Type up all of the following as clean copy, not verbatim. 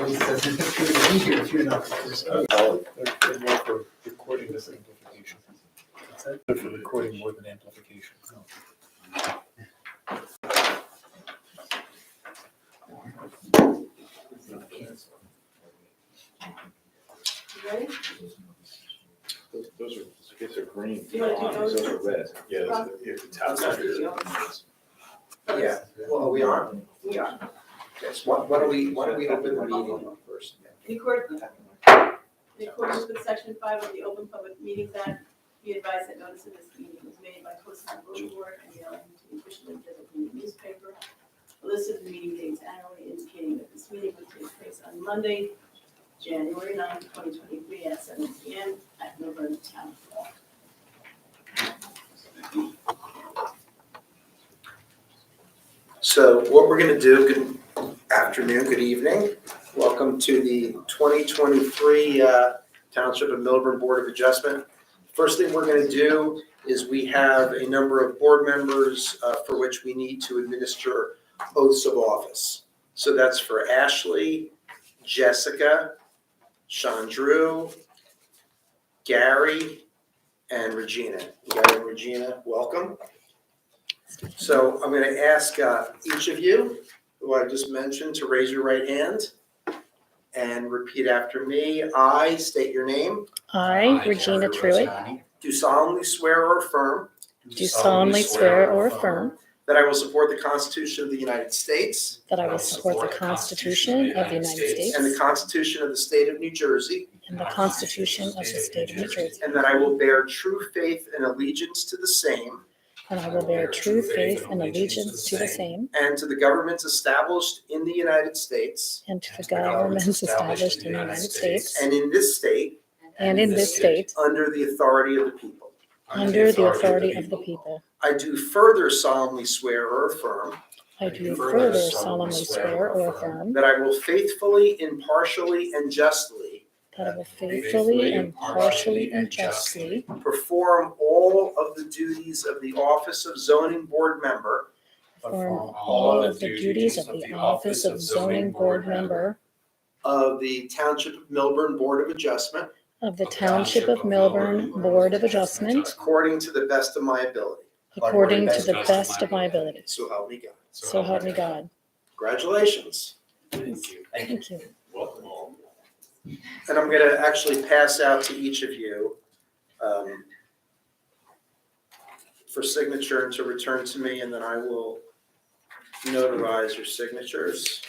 He says it's going to be here if you're not. They're more for recording this amplification. They're for recording more than amplification. You ready? Those are, I guess they're green. You wanna do those? Those are red. Yeah, the top side is. Yeah, well, we are. We are. Yes, why don't we open the meeting first? In accordance with section 5 of the Open Public Meetings Act, be advised that notice of this meeting was made by posting on bulletin board and mailing to the officially designated newspaper. A list of the meeting dates annually indicating that this meeting will take place on Monday, January 9th, 2023 at 7 p.m. at Milburn Town Hall. So what we're gonna do, good afternoon, good evening. Welcome to the 2023 Township of Milburn Board of Adjustment. First thing we're gonna do is we have a number of board members for which we need to administer oaths of office. So that's for Ashley, Jessica, Chandru, Gary, and Regina. Gary and Regina, welcome. So I'm going to ask each of you, who I just mentioned, to raise your right hand and repeat after me. I state your name. I, Regina Truitt, Do solemnly swear or affirm do solemnly swear or affirm that I will support the Constitution of the United States that I will support the Constitution of the United States and the Constitution of the State of New Jersey, and the Constitution of the State of New Jersey, and that I will bear true faith and allegiance to the same and I will bear true faith and allegiance to the same and to the governments established in the United States and to the governments established in the United States and in this state and in this state under the authority of the people. under the authority of the people. I do further solemnly swear or affirm I do further solemnly swear or affirm that I will faithfully, impartially, and justly that I will faithfully, impartially, and justly perform all of the duties of the office of zoning board member perform all of the duties of the office of zoning board member of the Township of Milburn Board of Adjustment of the Township of Milburn Board of Adjustment according to the best of my ability. according to the best of my abilities. So help me God. So help me God. Congratulations. Thank you. Thank you. Welcome all. And I'm going to actually pass out to each of you for signature and to return to me, and then I will notarize your signatures.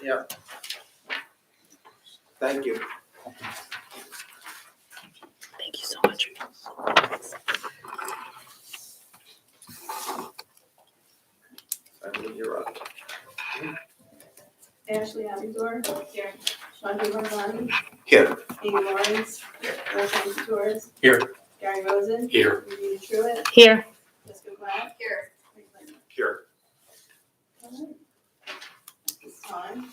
Yeah. Thank you. Thank you so much. I believe you're up. Ashley Abigor. Here. Chandra Barbani. Here. Amy Lawrence. Earl Torres. Here. Gary Rosen. Here. Regina Truitt. Here. Jessica Glad. Here. Here. All right. At this time,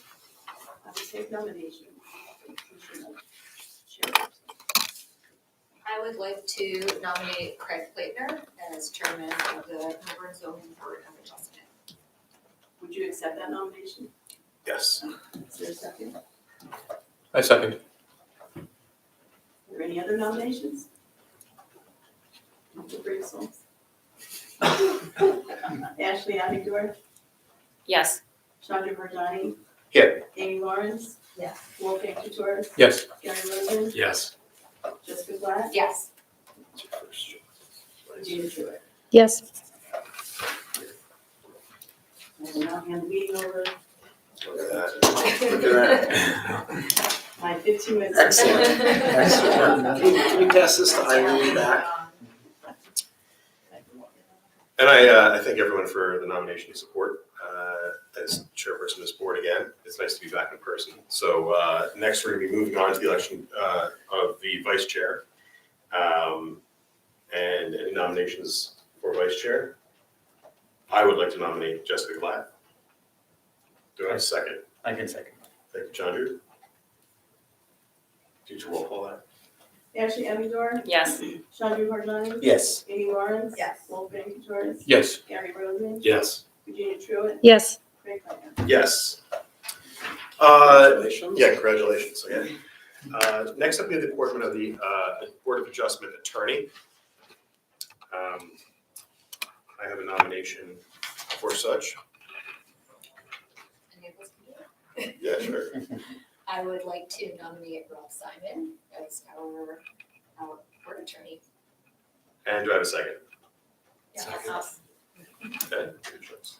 I will take nomination. for the position of chairperson. I would like to nominate Craig Plaitner as chairman of the Milburn Zoning Board of Adjustment. Would you accept that nomination? Yes. Is there a second? I second. Are there any other nominations? Mr. Briggsall. Ashley Abigor. Yes. Chandra Bardani. Here. Amy Lawrence. Yes. Wolfgang Torres. Yes. Gary Rosen. Yes. Jessica Black. Yes. Regina Truitt. Yes. I will now hand the meeting over. Look at that. My 15 minutes. Excellent. Excellent. Can you pass this to Irene back? And I thank everyone for the nomination and support as chairperson of this board again. It's nice to be back in person. So next, we're going to be moving on to the election of the vice chair. And any nominations for vice chair? I would like to nominate Jessica Glad. Do I have a second? I can second. Thank you, Chandru. Did you roll call that? Ashley Evendorf, Yes. Chandra Harjani, Yes. Amy Lawrence. Yes. Wolfgang Kutoris, Yes. Gary Rosen, Yes. Virginia Truitt, Yes. Craig Plainer. Yes. Congratulations. Yeah, congratulations again. Next up, we have the appointment of the Board of Adjustment Attorney. I have a nomination for such. Any of us can do it? Yeah, sure. I would like to nominate Rob Simon as our board attorney. And do I have a second? Second. Okay, good choice.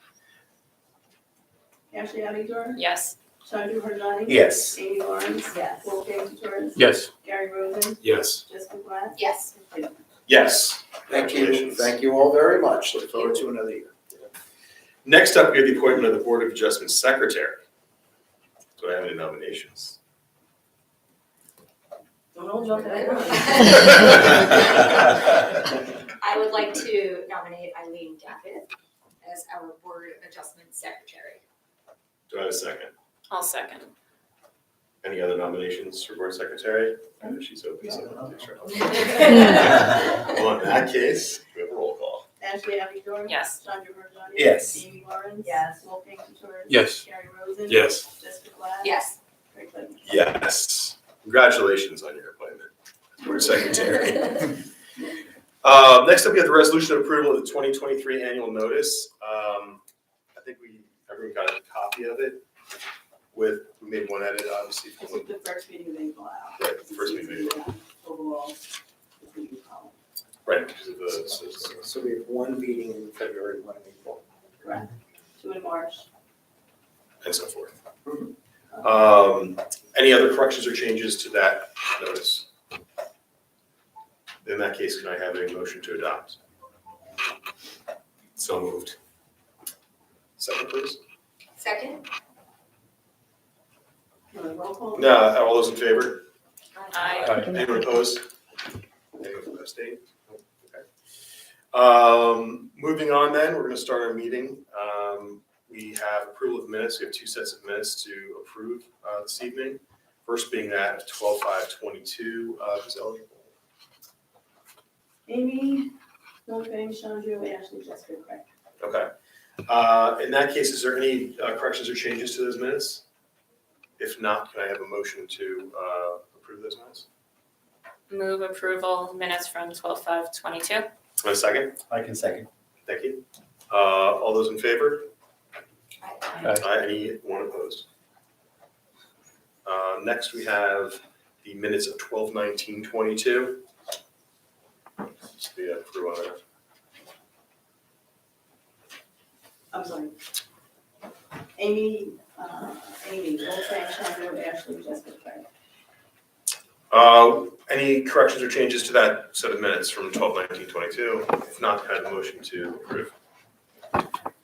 Ashley Evendorf, Yes. Chandra Harjani. Yes. Amy Lawrence. Yes. Wolfgang Kutoris, Yes. Gary Rosen, Yes. Jessica Black, Yes. Craig Plainer. Yes. Thank you. Congratulations. Thank you all very much. Look forward to another year. Next up, we have the appointment of the Board of Adjustment Secretary. Do I have any nominations? Don't hold your breath. I would like to nominate Eileen Gavitt as our board adjustment secretary. Do I have a second? I'll second. Any other nominations for Board Secretary? I know she's open, so I'll take her. Well, in that case, we have a roll call. Ashley Evendorf. Yes. Chandra Harjani. Yes. Amy Lawrence. Yes. Wolfgang Kutoris. Yes. Gary Rosen. Yes. Jessica Black. Yes. Craig Plainer. Yes. Congratulations on your appointment, Board Secretary. Next up, we have the resolution of approval of the 2023 annual notice. I think everyone got a copy of it we made one edit, obviously. I took the first meeting of April out. Right, the first meeting of April. Overall, it's meeting column. Right, because of the, So we have one meeting in February, one in April. Correct. 2 in March. and so forth. Mhm. Any other corrections or changes to that notice? In that case, can I have a motion to adopt? So moved. Second, please. Second? You want a roll call? No, all those in favor? Aye. Anyone opposed? Anyone abstain? Moving on then, we're gonna start our meeting. We have approval of minutes. We have 2 sets of minutes to approve this evening. First being that of 12/5/22, who's eligible? Amy, Wolfgang, Chandra, Ashley, Jessica, Craig. Okay. In that case, is there any corrections or changes to those minutes? If not, can I have a motion to approve those minutes? Move approval minutes from 12/5/22. A second? I can second. Thank you. All those in favor? Aye. Anyone opposed? Next, we have the minutes of 12/19/22. Just be through on that. I'm sorry. Amy, Wolfgang, Chandra, Ashley, Jessica, Craig. Any corrections or changes to that set of minutes from 12/19/22? If not, can I have a motion to approve?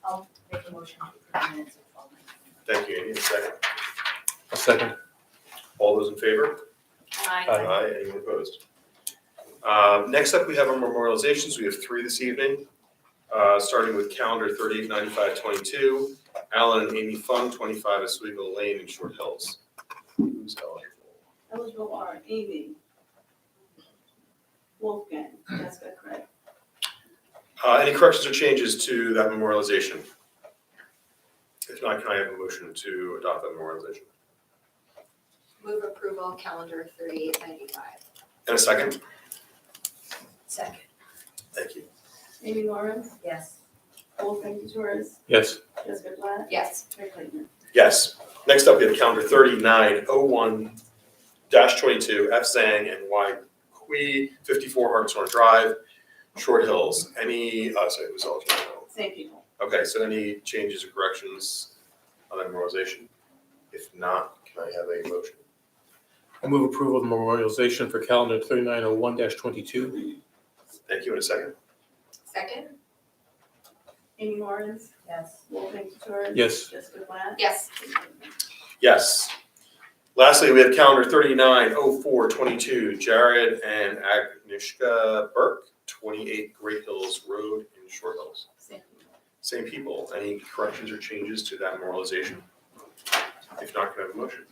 I'll make a motion to approve minutes of 12/19. Thank you, Amy. A second. A second. All those in favor? Aye. Aye. Anyone opposed? Next up, we have our memorializations. We have 3 this evening, starting with calendar 389522, Alan and Amy Fung, 25 Oswego Lane in Short Hills. Who's eligible? Eligible are Amy, Wolfgang, Jessica, Craig. Any corrections or changes to that memorialization? If not, can I have a motion to adopt that memorialization? Move approval calendar 3895. And a second? Second. Thank you. Amy Lawrence, Yes. Wolfgang Kutoris, Yes. Jessica Black, Yes. Craig Plainer. Yes. Next up, we have calendar 3901-22, F Zhang and Y Kui, 54 Hartshorn Drive, Short Hills. Any, sorry, it was all general. Same people. Okay, so any changes or corrections on that memorialization? If not, can I have a motion? I move approval of memorialization for calendar 3901-22. Thank you. In a second. Second? Amy Lawrence, Yes. Wolfgang Kutoris. Yes. Jessica Black. Yes. Craig Plainer. Yes. Lastly, we have calendar 3904-22, Jared and Agnieszka Burke, 28 Great Hills Road in Short Hills. Same people. Same people. Any corrections or changes to that memorialization? If not, can I have a motion?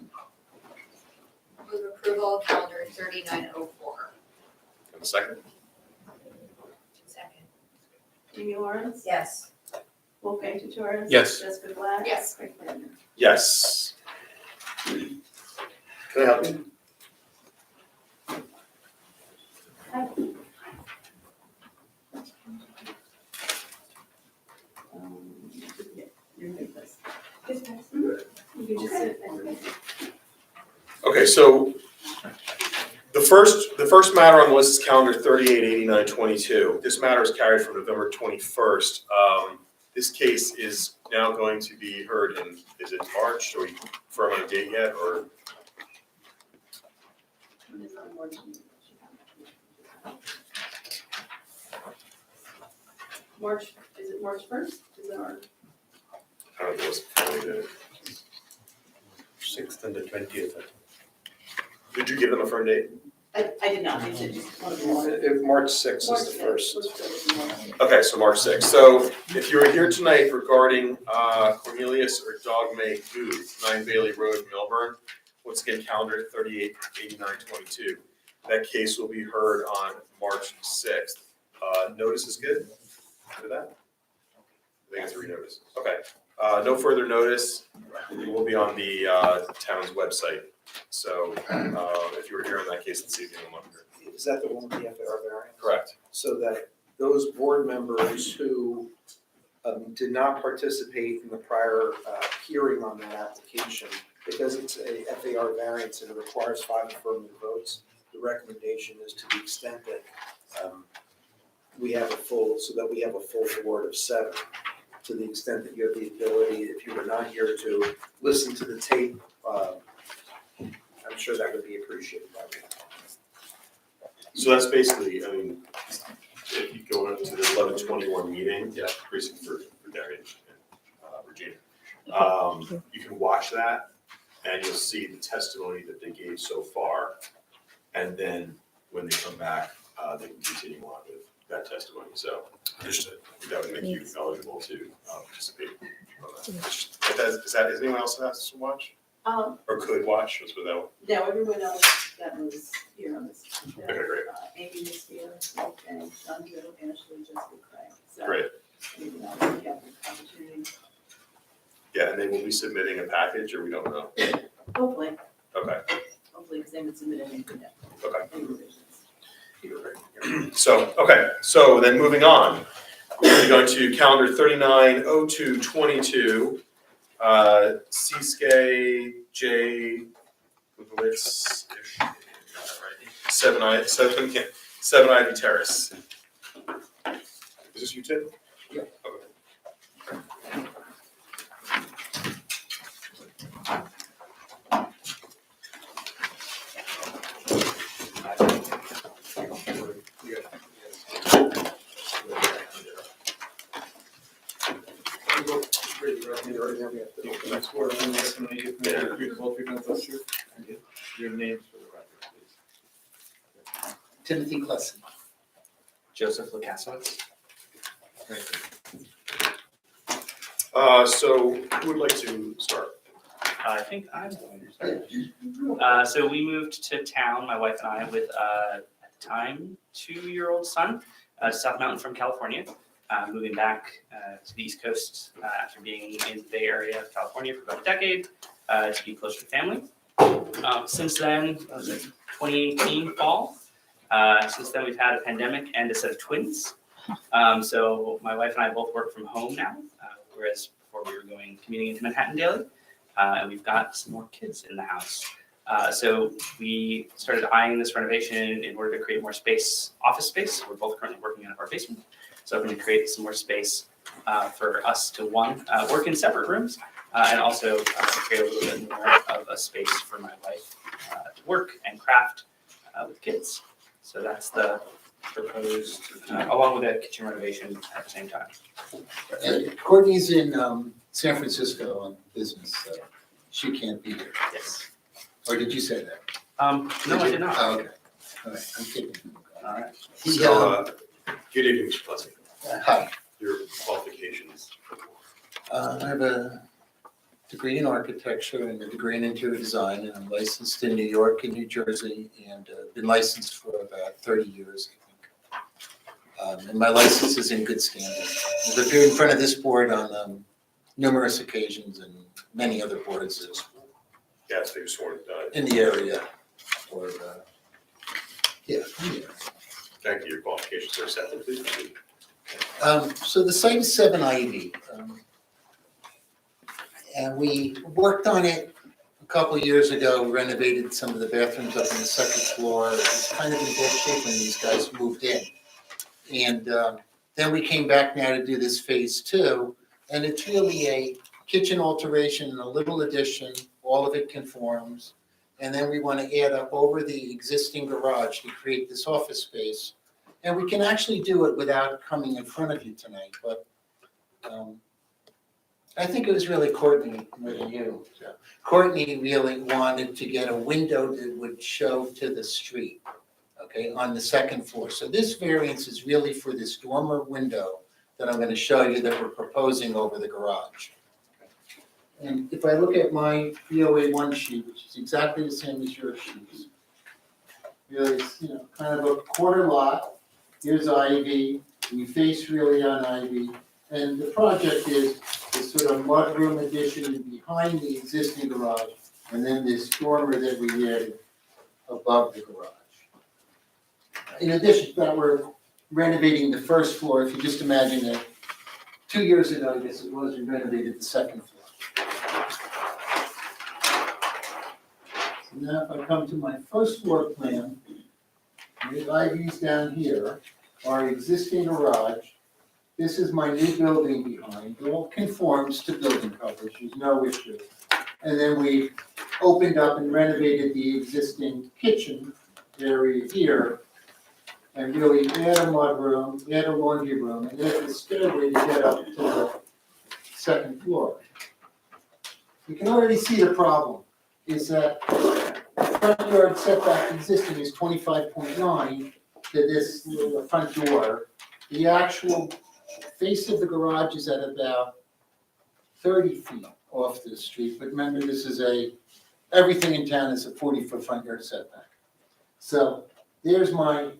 Move approval calendar 3904. And second? Second. Amy Lawrence. Yes. Wolfgang Tutores. Yes. Jessica Glad. Yes. Craig Planer. Yes. Can I help you? Yeah, you're good, Liz. You can just sit there. Okay, so the first matter on the list is calendar 388922. This matter is carried from November 21st. This case is now going to be heard in, is it March? Are we firm on a date yet, or? March, is it March 1st? Is it our? I don't know, what's the 6th and the 20th. Did you give them a firm date? I did not, they said just one of them. If March 6th March is the 6th. first. Let's go with March. Okay, so March 6th. So if you are here tonight regarding Cornelius or Dogme Booth, 9 Bailey Road, Milburn, once again, calendar 388922. That case will be heard on March 6th. Notice is good for that? I think it's a renotice. Okay. No further notice. It will be on the town's website. So if you were here on that case this evening, I'm wondering. Is that the one with the FAR variance? Correct. So that those board members who did not participate in the prior hearing on that application, because it's a FAR variance and it requires 5 affirmative votes, the recommendation is to the extent that we have a full board of 7, to the extent that you have the ability, if you were not here to listen to the tape, I'm sure that would be appreciated by me. So that's basically, I mean, if you go up to the 1121 meeting, precinct for Darian and Regina, you can watch that and you'll see the testimony that they gave so far. And then when they come back, they can continue on with that testimony. So understood. That would make you eligible to participate. Is anyone else that has to watch or could watch? Let's put it that way. No, everyone else that was here on this. Okay, great. Amy was here, Wolfgang, John Joe, Ashley, Jessica Craig. So Great. everyone else, we have the opportunity. Yeah, and they will be submitting a package, or we don't know. Hopefully, Okay. because they would submit any, Okay. any revisions. So, okay, so then moving on, we're going to calendar 390222, Seascape J. Lewis, 7 Ivy Terrace. Is this you, Tim? Yeah. Okay. Your names for the record, please. Timothy Klesson. Joseph Lukasiewicz. So who would like to start? I think I'm going to start. So we moved to town, my wife and I, with at the time 2-year-old son, South Mountain from California, moving back to the East Coast after being in the Bay Area of California for about a decade to be closer to family. Since then, 2018 fall. Since then, we've had a pandemic and a set of twins. So my wife and I both work from home now, whereas before we were commuting into Manhattan daily. And we've got some more kids in the house. So we started eyeing this renovation in order to create more space, office space. We're both currently working out of our basement. So I'm going to create some more space for us to, work in separate rooms, and also create a little bit more of a space for my wife to work and craft with kids. So that's the proposed, along with a kitchen renovation at the same time. And Courtney's in San Francisco on business, so she can't be here. Yes. Or did you say that? No, I did not. Oh, okay. All right, I'm kidding. All right. He, So, good evening, Mr. Plessy. hi, Your qualifications. I have a degree in architecture and a degree in interior design, and I'm licensed in New York and New Jersey, and been licensed for about 30 years, I think. And my license is in good standing. I've appeared in front of this board on numerous occasions and many other boards Yeah, so you're sworn, in the area, or, yeah, in the area. thank you, your qualifications are accepted, please proceed. So the site is 7 Ivy. And we worked on it a couple of years ago, renovated some of the bathrooms up on the second floor. It was kind of in bad shape when these guys moved in. And then we came back now to do this phase 2, and it's really a kitchen alteration and a little addition. All of it conforms. And then we want to add up over the existing garage to create this office space. And we can actually do it without coming in front of you tonight, but I think it was really Courtney more than you. So Courtney really wanted to get a window that would show to the street, okay, on the second floor. So this variance is really for this dormer window that I'm going to show you that we're proposing over the garage. And if I look at my BOA 1 sheet, which is exactly the same as your sheets, really, it's, kind of a quarter lot. Here's Ivy, we face really on Ivy, and the project is this sort of mudroom addition behind the existing garage, and then this dormer that we added above the garage. In addition to that, we're renovating the first floor. If you just imagine that 2 years ago, I guess it was, we renovated the second floor. So now if I come to my first floor plan, the Ivy's down here, our existing garage. This is my new building behind. It all conforms to building coverage, there's no issue. And then we opened up and renovated the existing kitchen area here. And really add a mudroom, add a laundry room, and add the stairway to get up to the second floor. You can already see the problem, is that front yard setback existing is 25.9 to this little front door. The actual face of the garage is at about 30 feet off the street, but remember, this is everything in town is a 40-foot front yard setback. So there's my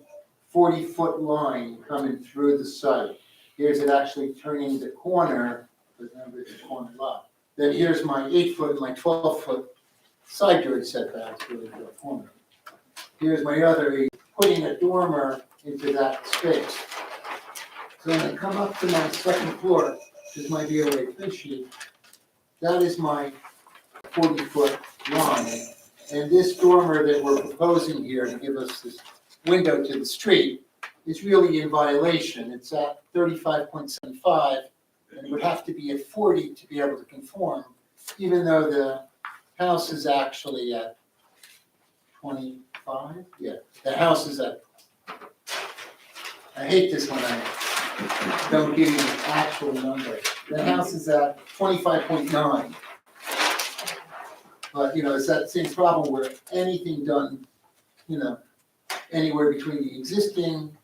40-foot line coming through the site. Here's it actually turning the corner, remember it's a corner lot. Then here's my 8-foot and my 12-foot side yard setbacks really for the corner. Here's my other, putting a dormer into that space. So when I come up to my second floor, which is my BOA 3 sheet, that is my 40-foot line. And this dormer that we're proposing here to give us this window to the street is really in violation. It's at 35.75, and it would have to be at 40 to be able to conform, even though the house is actually at 25? Yeah, the house is at, I hate this when I don't give you the actual number. The house is at 25.9. But, it's that same problem where anything done, anywhere between the existing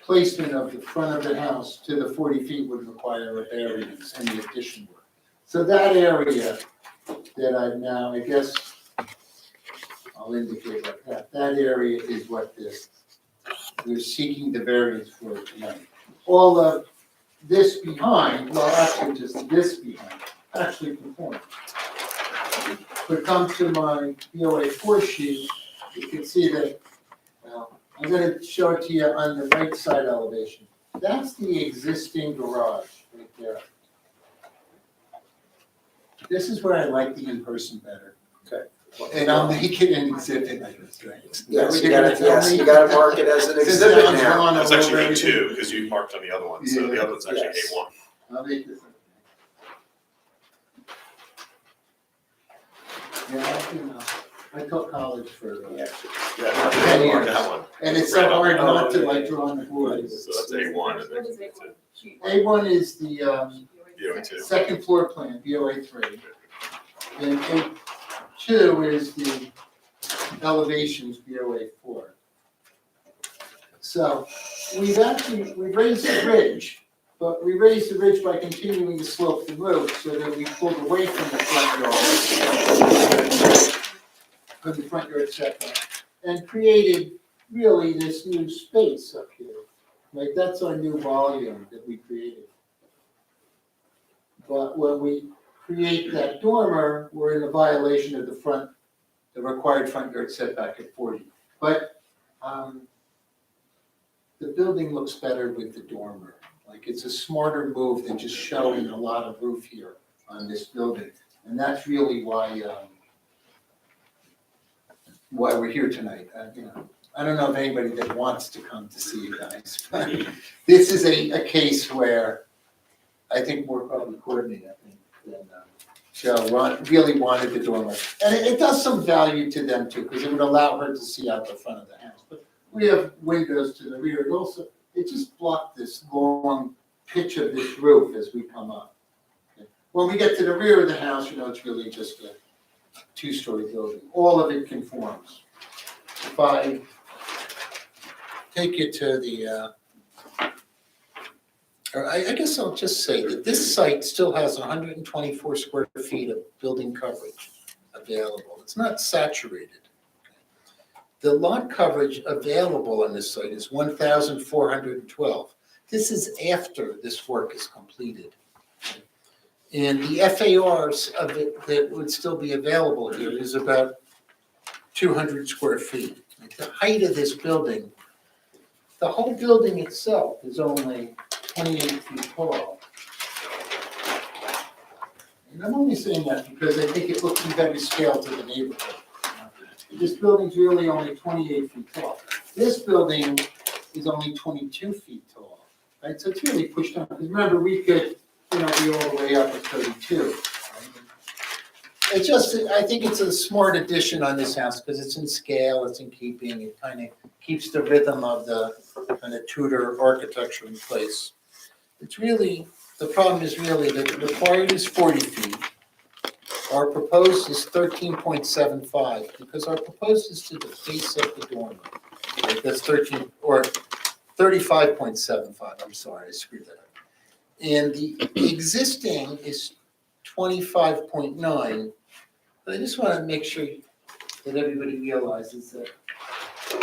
placement of the front of the house to the 40 feet would require a variance and the addition work. So that area that I've now, I guess, I'll indicate like that. That area is what we're seeking the variance for tonight. All of this behind, well, actually just this behind, actually conforms. But come to my BOA 4 sheet, you can see that, well, I'm gonna show it to you on the right side elevation. That's the existing garage right there. This is where I like the in-person better. Okay. And I'll make it an exhibit. Yes, you gotta mark it as an Since exhibit that one's now. gone, That's I'll actually over A2, because you marked on the other one, so the other one's actually Yes. A1. I'll make this. Yeah, I taught college for, Yeah, Ten you marked years. that one. and it's so hard not to like draw on the board. So that's A1 and What then is it? it's Sheet A1 is the BOA2. second floor plan, BOA 3. And A2 is the elevations, BOA 4. So we've raised the ridge But we raised the ridge by continuing to slope the roof so that we pulled away from the front yard setback, and created really this new space up here. Like, that's our new volume that we created. But when we create that dormer, we're in a violation of the required front yard setback at 40. But the building looks better with the dormer. Like, it's a smarter move than just showing a lot of roof here on this building. And that's really why we're here tonight. I don't know of anybody that wants to come to see you guys, but this is a case where I think we're probably coordinated, than Cheryl really wanted the dormer. And it does some value to them too, because it would allow her to see out the front of the house. But we have windows to the rear. It just blocked this long pitch of this roof as we come up. When we get to the rear of the house, it's really just a two-story building. All of it conforms. If I take you to the, or I guess I'll just say that this site still has 124 square feet of building coverage available. It's not saturated. The lot coverage available on this site is 1,412. This is after this work is completed. And the FARs of it that would still be available here is about 200 square feet. Like, the height of this building, the whole building itself is only 28 feet tall. And I'm only saying that because I think it looks in better scale to the neighborhood. This building's really only 28 feet tall. This building is only 22 feet tall, right? So it's really pushed down. Because remember, we could, be all the way up at 32. Right? It's just, I think it's a smart addition on this house because it's in scale, it's in keeping. It kind of keeps the rhythm of the kind of Tudor architecture in place. It's really, the problem is really that the required is 40 feet. Our proposed is 13.75 because our proposed is to the face of the dormer. Right? That's 35.75. I'm sorry, I screwed that up. And the existing is 25.9. But I just want to make sure that everybody realizes that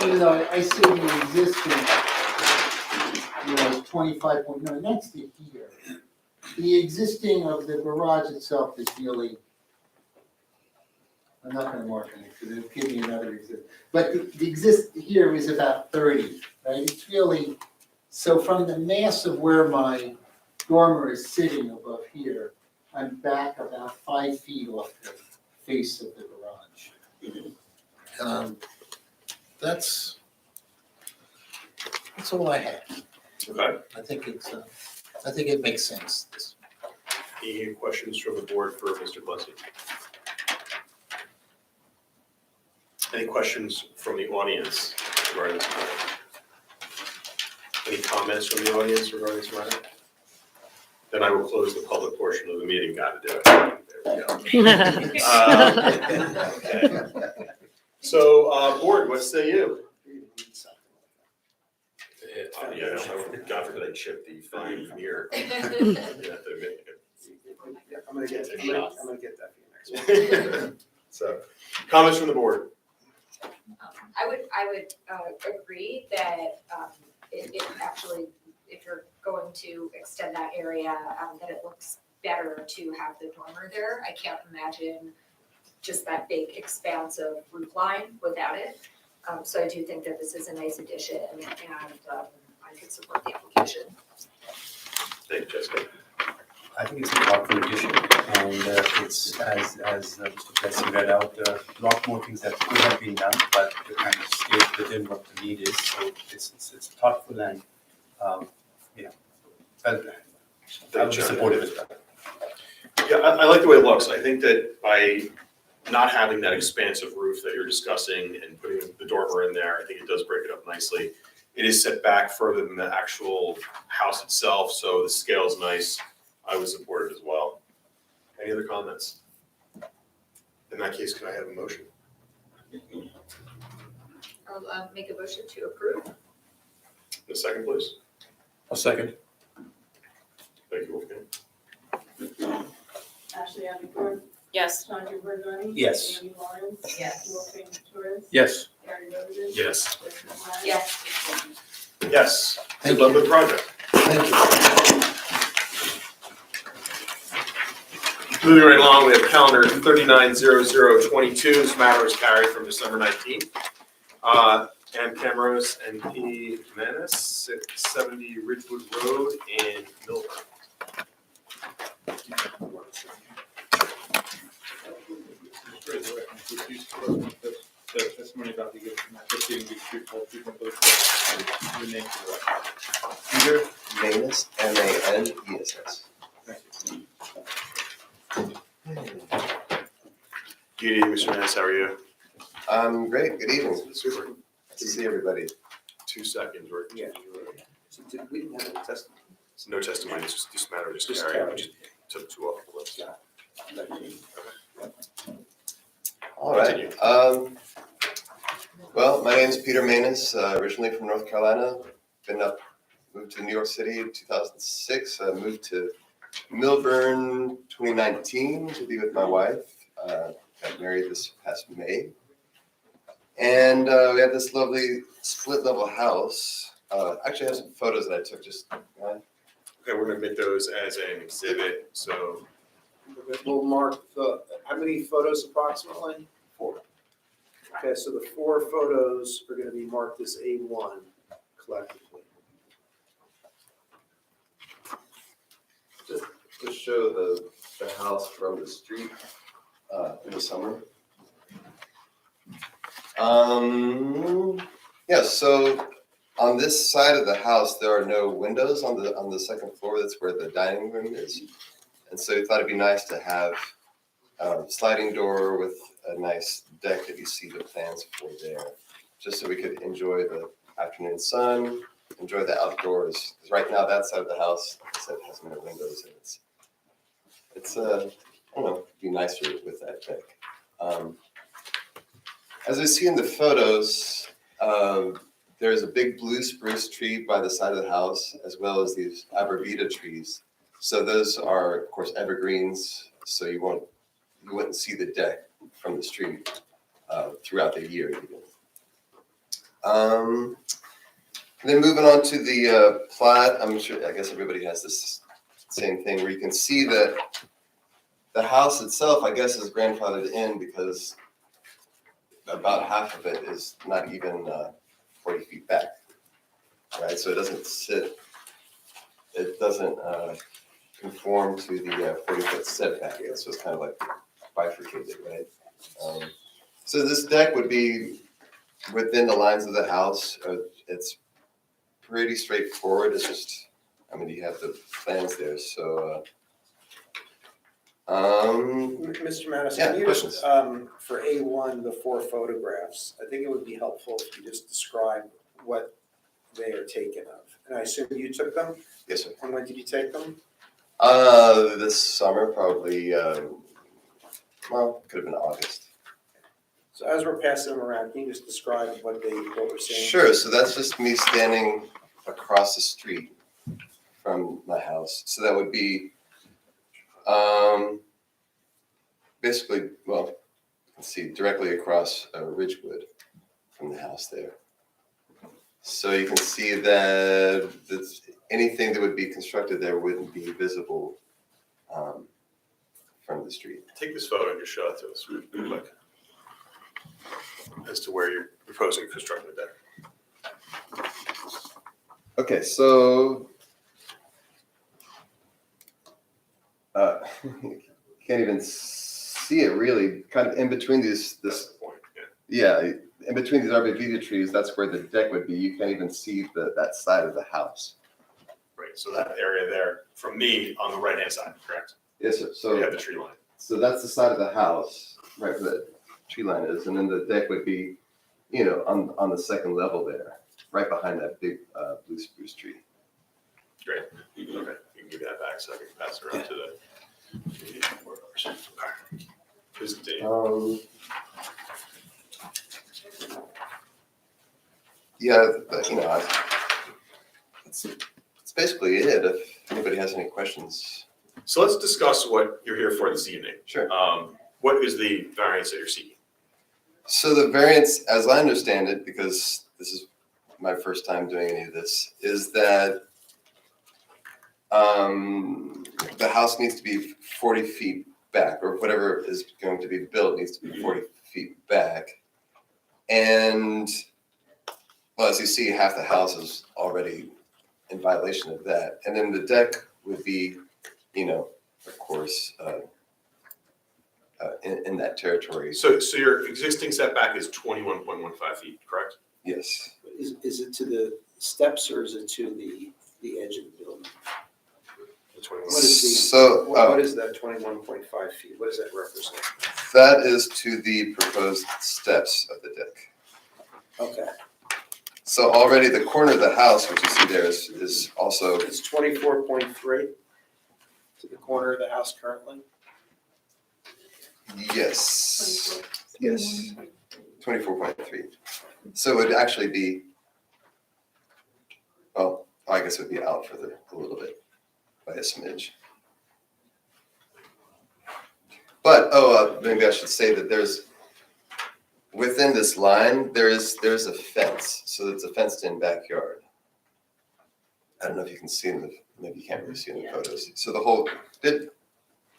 even though I say the existing, is 25.9, that's the here. The existing of the garage itself is really, I'm not gonna mark it because it'll give me another exist. But the exist here is about 30, right? It's really, so from the mass of where my dormer is sitting above here, I'm back about 5 feet off the face of the garage. That's all I have. Okay. I think it makes sense. Any questions from the board for Mr. Gillespie? Any questions from the audience regarding this matter? Any comments from the audience regarding this matter? Then I will close the public portion of the meeting. Got to do it. There we go. Okay. So, board, what say you? Yeah, God forbid I chip the fine veneer. I'm gonna get that for you next one. So, comments from the board? I would agree that it actually, if you're going to extend that area, that it looks better to have the dormer there. I can't imagine just that big expanse of roof line without it. So I do think that this is a nice addition and I could support the application. Thank you, Jessica. I think it's a thoughtful addition, and it's, as Mr. Plessy read out, a lot more things that could have been done, but it kind of stays within what the need is, so it's thoughtful and, well, I would be supportive as well. Yeah, I like the way it looks. I think that by not having that expansive roof that you're discussing and putting the dormer in there, I think it does break it up nicely. It is set back further than the actual house itself, so the scale is nice. I would support it as well. Any other comments? In that case, can I have a motion? I'll make a motion to approve. A second, please. A second. Ashley Abigail, Yes. Chandra Burgani. Yes. Amy Lawrence. Yes. Wolfgang Torres. Yes. Aaron Rosen. Yes. Jessica Hyde. Yes. Yes. Thank Good luck you. with the project. Thank you. Moving right along, we have calendar 390022. This matter is carried from December 19th. M. Camrose and P. Manis, 670 Ridgewood Road in Millburn. The testimony about the proceeding be truthful, your name for the record. Peter Maness, M-A-N-E-S-S. Good evening, Mr. Manis, how are you? Great, good evening. Super. Good to see everybody. 2 seconds, we're. Yeah. So we didn't have a test. So no testimony, it's just this matter just Just carried, carried. we just took 2 off the list. All right. Well, my name is Peter Maness, originally from North Carolina. Moved to New York City in 2006. Moved to Millburn 2019 to be with my wife. Got married this past May. And we have this lovely split level house. Actually, I have some photos that I took just. Okay, we're gonna make those as an exhibit, so We'll mark how many photos approximately? 4. Okay, so the 4 photos are gonna be marked as A1 collectively. Just to show the house from the street in the summer. Yeah, so on this side of the house, there are no windows on the second floor. That's where the dining room is. And so we thought it'd be nice to have a sliding door with a nice deck that you see the plans for there, just so we could enjoy the afternoon sun, enjoy the outdoors. Because right now, that side of the house, like I said, has no windows, and it's I don't know, be nicer with that deck. As we see in the photos, there's a big blue spruce tree by the side of the house, as well as these arborvitae trees. So those are, of course, evergreens, so you wouldn't see the deck from the street throughout the year even. And then moving on to the plat, I guess everybody has this same thing where you can see that the house itself, I guess, is grandfathered in because about half of it is not even 40 feet back, right? So it doesn't conform to the 40-foot setback, so it's kind of like bifurcated, right? So this deck would be within the lines of the house. It's pretty straightforward. It's just, you have the plans there, so. Mr. Manis, Yeah, can you questions? just, for A1, the 4 photographs, I think it would be helpful if you just describe what they are taken of. And I assume you took them? Yes, sir. And when did you take them? This summer, probably, could have been August. So as we're passing them around, can you just describe what we're seeing? Sure, so that's just me standing across the street from my house. So that would be, basically, let's see, directly across Ridgewood from the house there. So you can see that anything that would be constructed there wouldn't be visible from the street. take this photo and just show it to us real quick. As to where you're proposing constructing the deck. Okay, so can't even see it really. Kind of in between That's this, the point, yeah. yeah, in between these arborvitae trees, that's where the deck would be. You can't even see that side of the house. Right, so that area there, from me, on the right-hand side, correct? Yes, sir. So you So have the tree line. so that's the side of the house, right where the tree line is, and then the deck would be, on the second level there, right behind that big blue spruce tree. Great, okay, you can give that back so I can pass it around to the board members. Okay. Please continue. Yeah, but, that's basically it. If anybody has any questions. So let's discuss what you're here for this evening. Sure. What is the variance that you're seeking? So the variance, as I understand it, because this is my first time doing any of this, is that the house needs to be 40 feet back, or whatever is going to be built needs to be 40 feet back. And, well, as you see, half the house is already in violation of that. And then the deck would be, of course, in that territory. So your existing setback is 21.15 feet, correct? Yes. Is it to the steps or is it to the edge of the building? The 21. What is the, So, what is that 21.5 feet? What does that represent? that is to the proposed steps of the deck. Okay, So already the corner of the house, which you see there, is also, it's 24.3 to the corner of the house currently? yes, yes, 24.3. So it would actually be, well, I guess it would be out further a little bit by a smidge. But, maybe I should say that within this line, there's a fence, so it's a fenced-in backyard. I don't know if you can see maybe you can't really see in the photos. So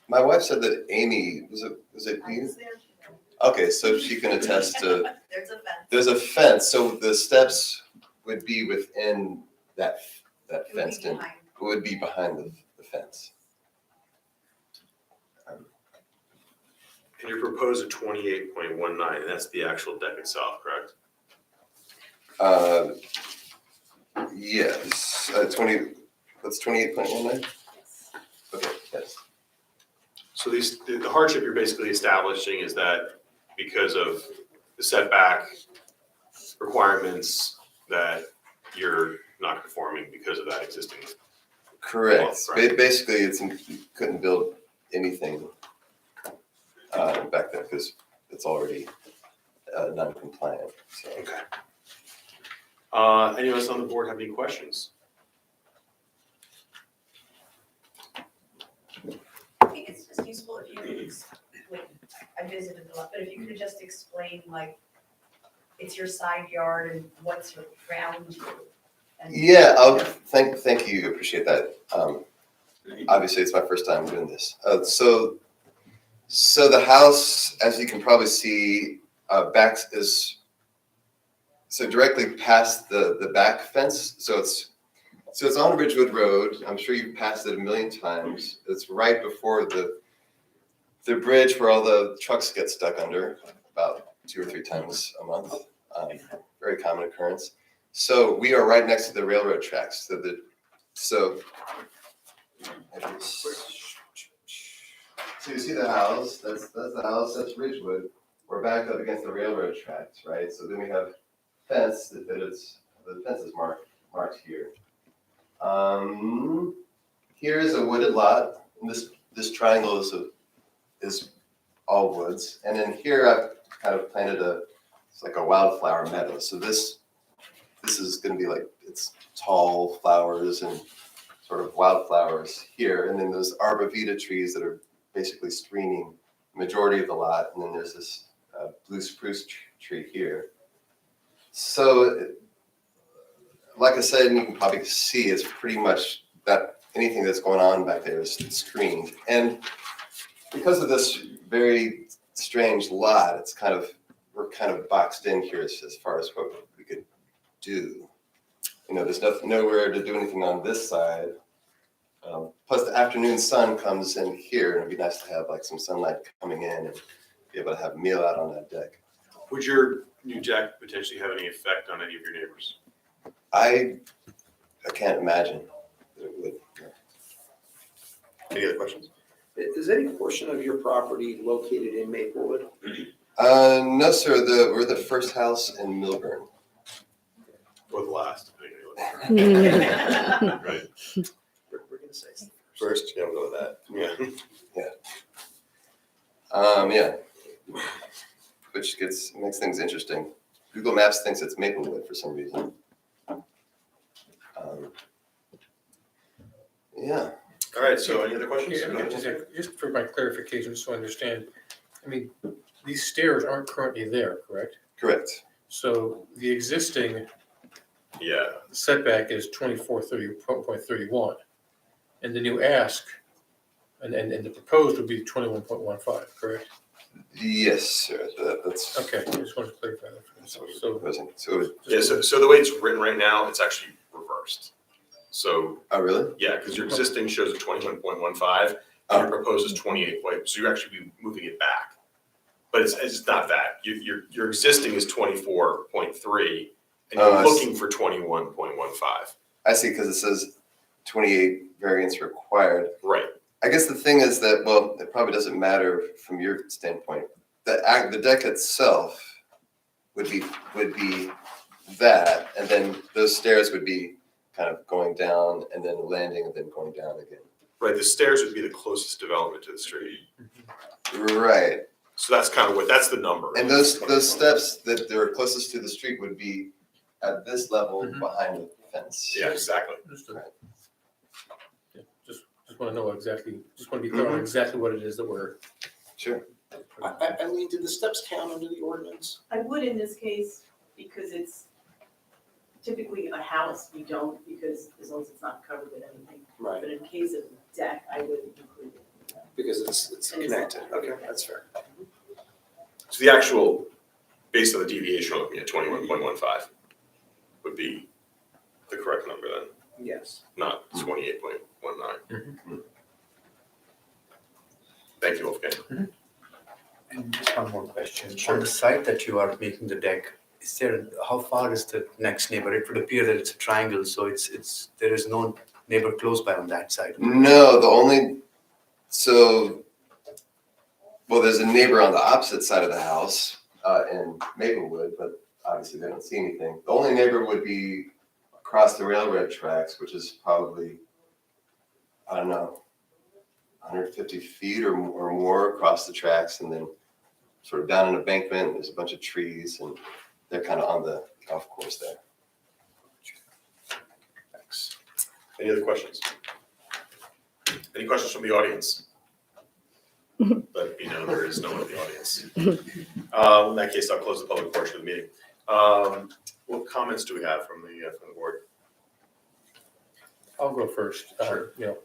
my wife said that Amy, was it I you? was there. Okay, so she can attest to, There's a fence. there's a fence, so the steps would be within that It would be fenced-in, behind. would be behind the fence. And you propose a 28.19, and that's the actual deck itself, correct? Yes, 28.19? Okay, yes. So the hardship you're basically establishing is that because of the setback requirements that you're not conforming because of that existing. Correct. Right. Basically, you couldn't build anything back there because it's already non-compliant, so. Okay. Anyone else on the board have any questions? I think it's just useful if you could, I visited a lot, but if you could just explain, like, it's your side yard and what's around you. And- Yeah, thank you, appreciate that. Obviously, it's my first time doing this. So the house, as you can probably see, so directly past the back fence. So it's on Ridgewood Road. I'm sure you've passed it a million times. It's right before the bridge where all the trucks get stuck under about 2 or 3 times a month. Very common occurrence. So we are right next to the railroad tracks. So you see the house, that's the house, that's Ridgewood. We're back up against the railroad tracks, right? So then we have fence the fence is marked here. Here is a wooded lot. And this triangle is all woods. And then here I've kind of planted it's like a wildflower meadow. So this is gonna be like, it's tall flowers and sort of wildflowers here. And then those arborvitae trees that are basically screening the majority of the lot. And then there's this blue spruce tree here. So, like I said, and you can probably see, it's pretty much that anything that's going on back there is screened. And because of this very strange lot, we're kind of boxed in here as far as what we could do. There's nowhere to do anything on this side. Plus the afternoon sun comes in here, and it'd be nice to have like some sunlight coming in and be able to have a meal out on that deck. Would your new deck potentially have any effect on any of your neighbors? I can't imagine that it would. Any other questions? Is any portion of your property located in Maplewood? No, sir. We're the first house in Milburn. Or the last? Right. We're gonna say First, yeah, we'll go with that. Yeah. Yeah. Which makes things interesting. Google Maps thinks it's Maplewood for some reason. Yeah. All right, so any other questions? Yeah, I mean, just for my clarification, so I understand, I mean, these stairs aren't currently there, correct? Correct. So the existing Yeah, setback is 24.31, and the new ask, and the proposed would be 21.15, correct? Yes, sir, that's Okay, I just wanted to clarify that. that's what we're So, proposing. So, yeah, so the way it's written right now, it's actually reversed. So, oh, really? yeah, because your existing shows a 21.15, Oh. your proposed is 28 point, so you're actually be moving it back. But it's not that, your existing is 24.3, and Oh, you're I see. looking for 21.15. I see, because it says 28 variance required. Right, I guess the thing is that, well, it probably doesn't matter from your standpoint. The deck itself would be that, and then those stairs would be kind of going down and then landing and then going down again. right, the stairs would be the closest development to the street. Right, So that's kind of that's the number. and those steps that they're closest to the street would be at this level Mhm. behind the fence. Yeah, exactly. understood. Yeah, just want to know exactly, just want to be clear on exactly what it is that we're. Sure. Eileen, did the steps count under the ordinance? I would in this case, because it's typically a house, you don't, because as long as it's not covered with anything. Right, But in case of deck, I would include it. because it's connected, okay, that's fair. So the actual, based on the deviation, we're looking at 21.15 would be the correct number then, Yes. not 28.19. Mhm. Thank you, Wolfgang. And just one more question. Sure. On the site that you are making the deck, is there, how far is the next neighbor? It would appear that it's a triangle, so there is no neighbor close by on that side. No, well, there's a neighbor on the opposite side of the house, in Maplewood, but obviously they don't see anything. The only neighbor would be across the railroad tracks, which is probably, I don't know, 150 feet or more across the tracks, and then sort of down an embankment, there's a bunch of trees, and they're kind of on the golf course there. Thanks. Any other questions? Any questions from the audience? Let me know there is no one in the audience. In that case, I'll close the public portion of the meeting. What comments do we have from the board? I'll go first. Sure. You know,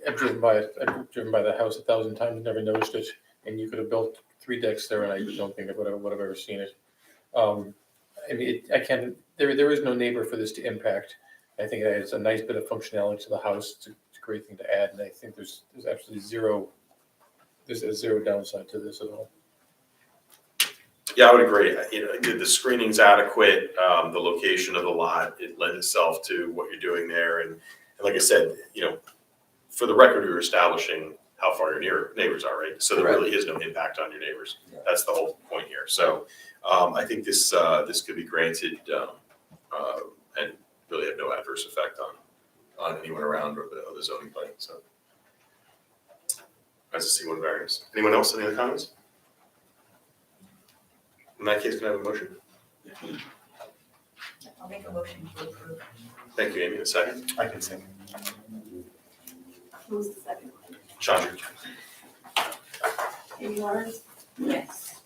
I've driven by the house 1,000 times, never noticed it, and you could have built 3 decks there, and I don't think I would have ever seen it. I mean, there is no neighbor for this to impact. I think it's a nice bit of functionality to the house. It's a great thing to add, and I think there's absolutely zero downside to this at all. Yeah, I would agree. The screening's adequate, the location of the lot, it lends itself to what you're doing there. And like I said, for the record, you're establishing how far your neighbors are, right? So there really is no impact on your neighbors. That's the whole point here. So I think this could be granted and really have no adverse effect on anyone around or the zoning plan, so. As a C1 variance. Anyone else, any other comments? In that case, can I have a motion? I'll make a motion to approve. Thank you, Amy, a second. I can say. Who's the second? Chandra. Amy Lawrence? Yes.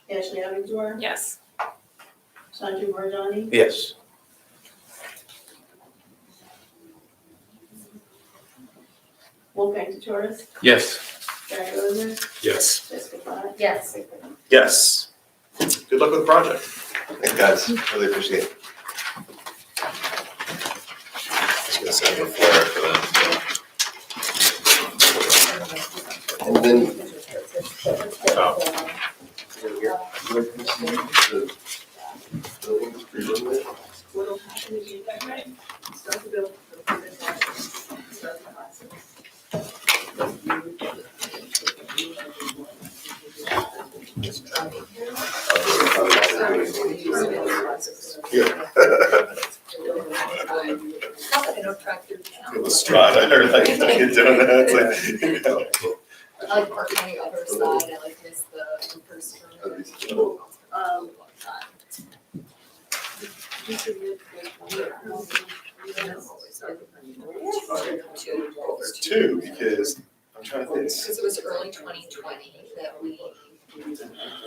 Ashley Amador? Yes. Sanju Marjani? Yes. Wolfgang Torres? Yes. Gary Roser? Yes. Jessica Fye? Yes. Yes. Good luck with the project. Thanks, guys, really appreciate it. Just gonna send you a flyer for that. And then Oh. What'll happen is you get ready, start the bill, start the process. Not that I don't track your Feel the stride, I heard like you're doing that. It's like, like parking on the other side, I like miss the first turn. Two, because I'm trying to think. Because it was early 2020 that we.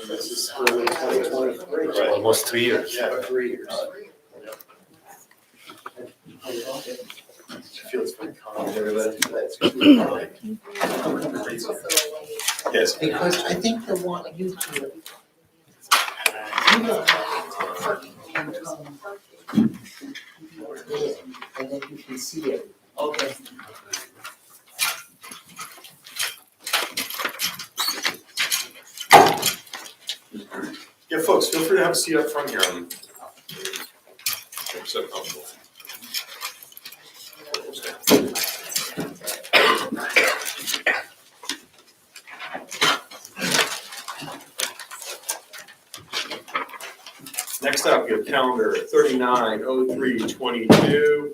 This is early 2023. Right. Almost 3 years. Yeah, 3 years. I feel it's been calm. Yes. Because I think they want you to. And then you can see it. Okay. Yeah, folks, feel free to have a seat up front here. I'm so comfortable. Next up, we have calendar 39/03/22.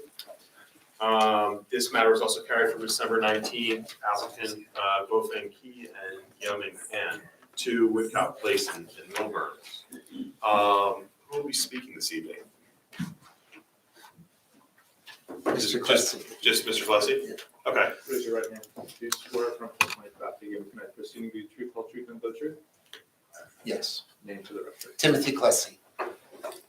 This matter was also carried from December 19th. Applicant Bofeng Key and Yeoming An, 2 Whitcock Place in Millburn. Who will be speaking this evening? Mr. Klesse. Just Mr. Klesse? Okay. Raise your right hand. Do you swear from testimony about the given tonight proceeding to be true, whole truth, and the truth? Yes, Name to the record. Timothy Klesse.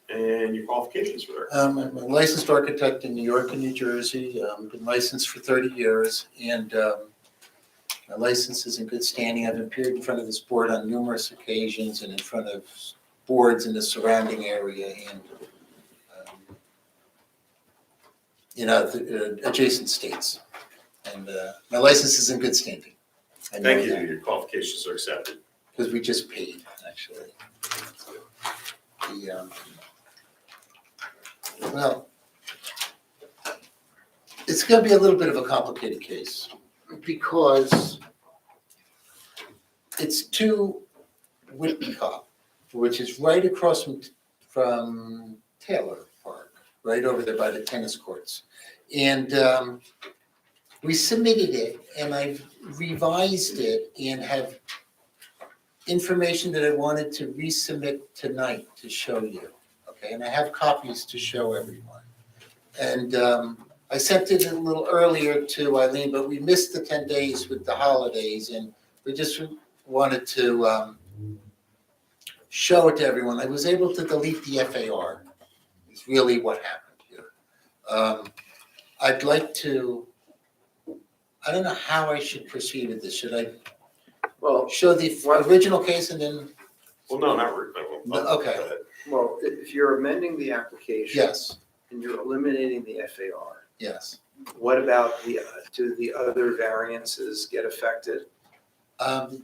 And your qualifications for that? I'm a licensed architect in New York and New Jersey. Been licensed for 30 years, and my license is in good standing. I've appeared in front of this board on numerous occasions and in front of boards in the surrounding area and the adjacent states. And my license is in good standing. I know Thank you. that, Your qualifications are accepted. because we just paid, actually. Well, it's gonna be a little bit of a complicated case, because it's 2 Whitcock, which is right across from Taylor Park, right over there by the tennis courts. And we submitted it, and I've revised it and have information that I wanted to resubmit tonight to show you, okay? And I have copies to show everyone. And I sent it a little earlier to Eileen, but we missed the 10 days with the holidays, and we just wanted to show it to everyone. I was able to delete the FAR, is really what happened here. I'd like to, I don't know how I should proceed with this. Should I Well, show the original case and then, Well, no, not really. No, okay. Go ahead. well, if you're amending the application. yes, And you're eliminating the FAR, yes. what about do the other variances get affected?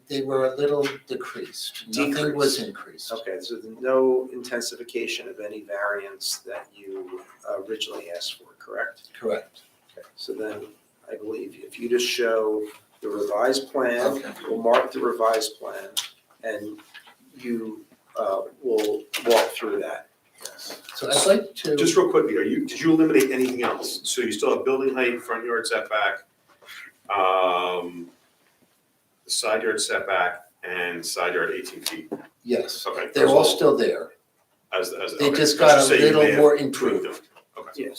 They were a little decreased. Nothing was increased. Okay, so there's no intensification of any variance that you originally asked for, correct? Correct. Okay, so then I believe if you just show the revised plan, Okay. we'll mark the revised plan, and you will walk through that. Yes. So I'd like to. Just real quickly, did you eliminate anything else? So you still have building height, front yard setback, side yard setback, and side yard 18 feet. Yes, Okay. they're all still there. As They okay. just Let's got a say you little may have more tweaked them. improved. Okay, Yeah,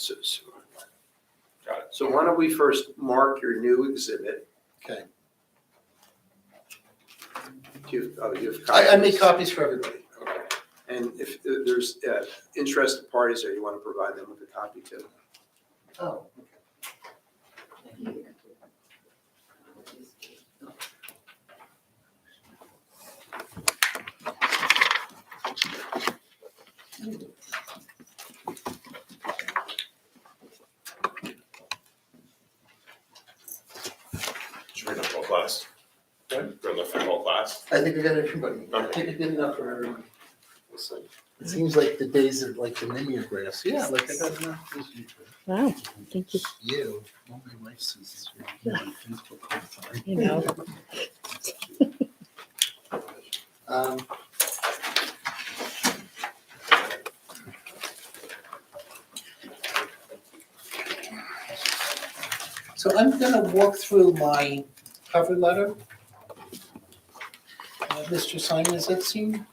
got it. so why don't we first mark your new exhibit? Okay. You have copies? I made copies for everybody. Okay. And if there's interested parties there, you want to provide them with a copy too? Oh. Did you bring up full class? Bring up full class? I think I got everybody. I think I did enough for everyone. It seems like the days of like the mimeographs. Yeah, like I got enough. Wow, thank you. You, all my life since you're on Facebook all the time. You know, So I'm gonna walk through my cover letter Mr. Simon, does that seem,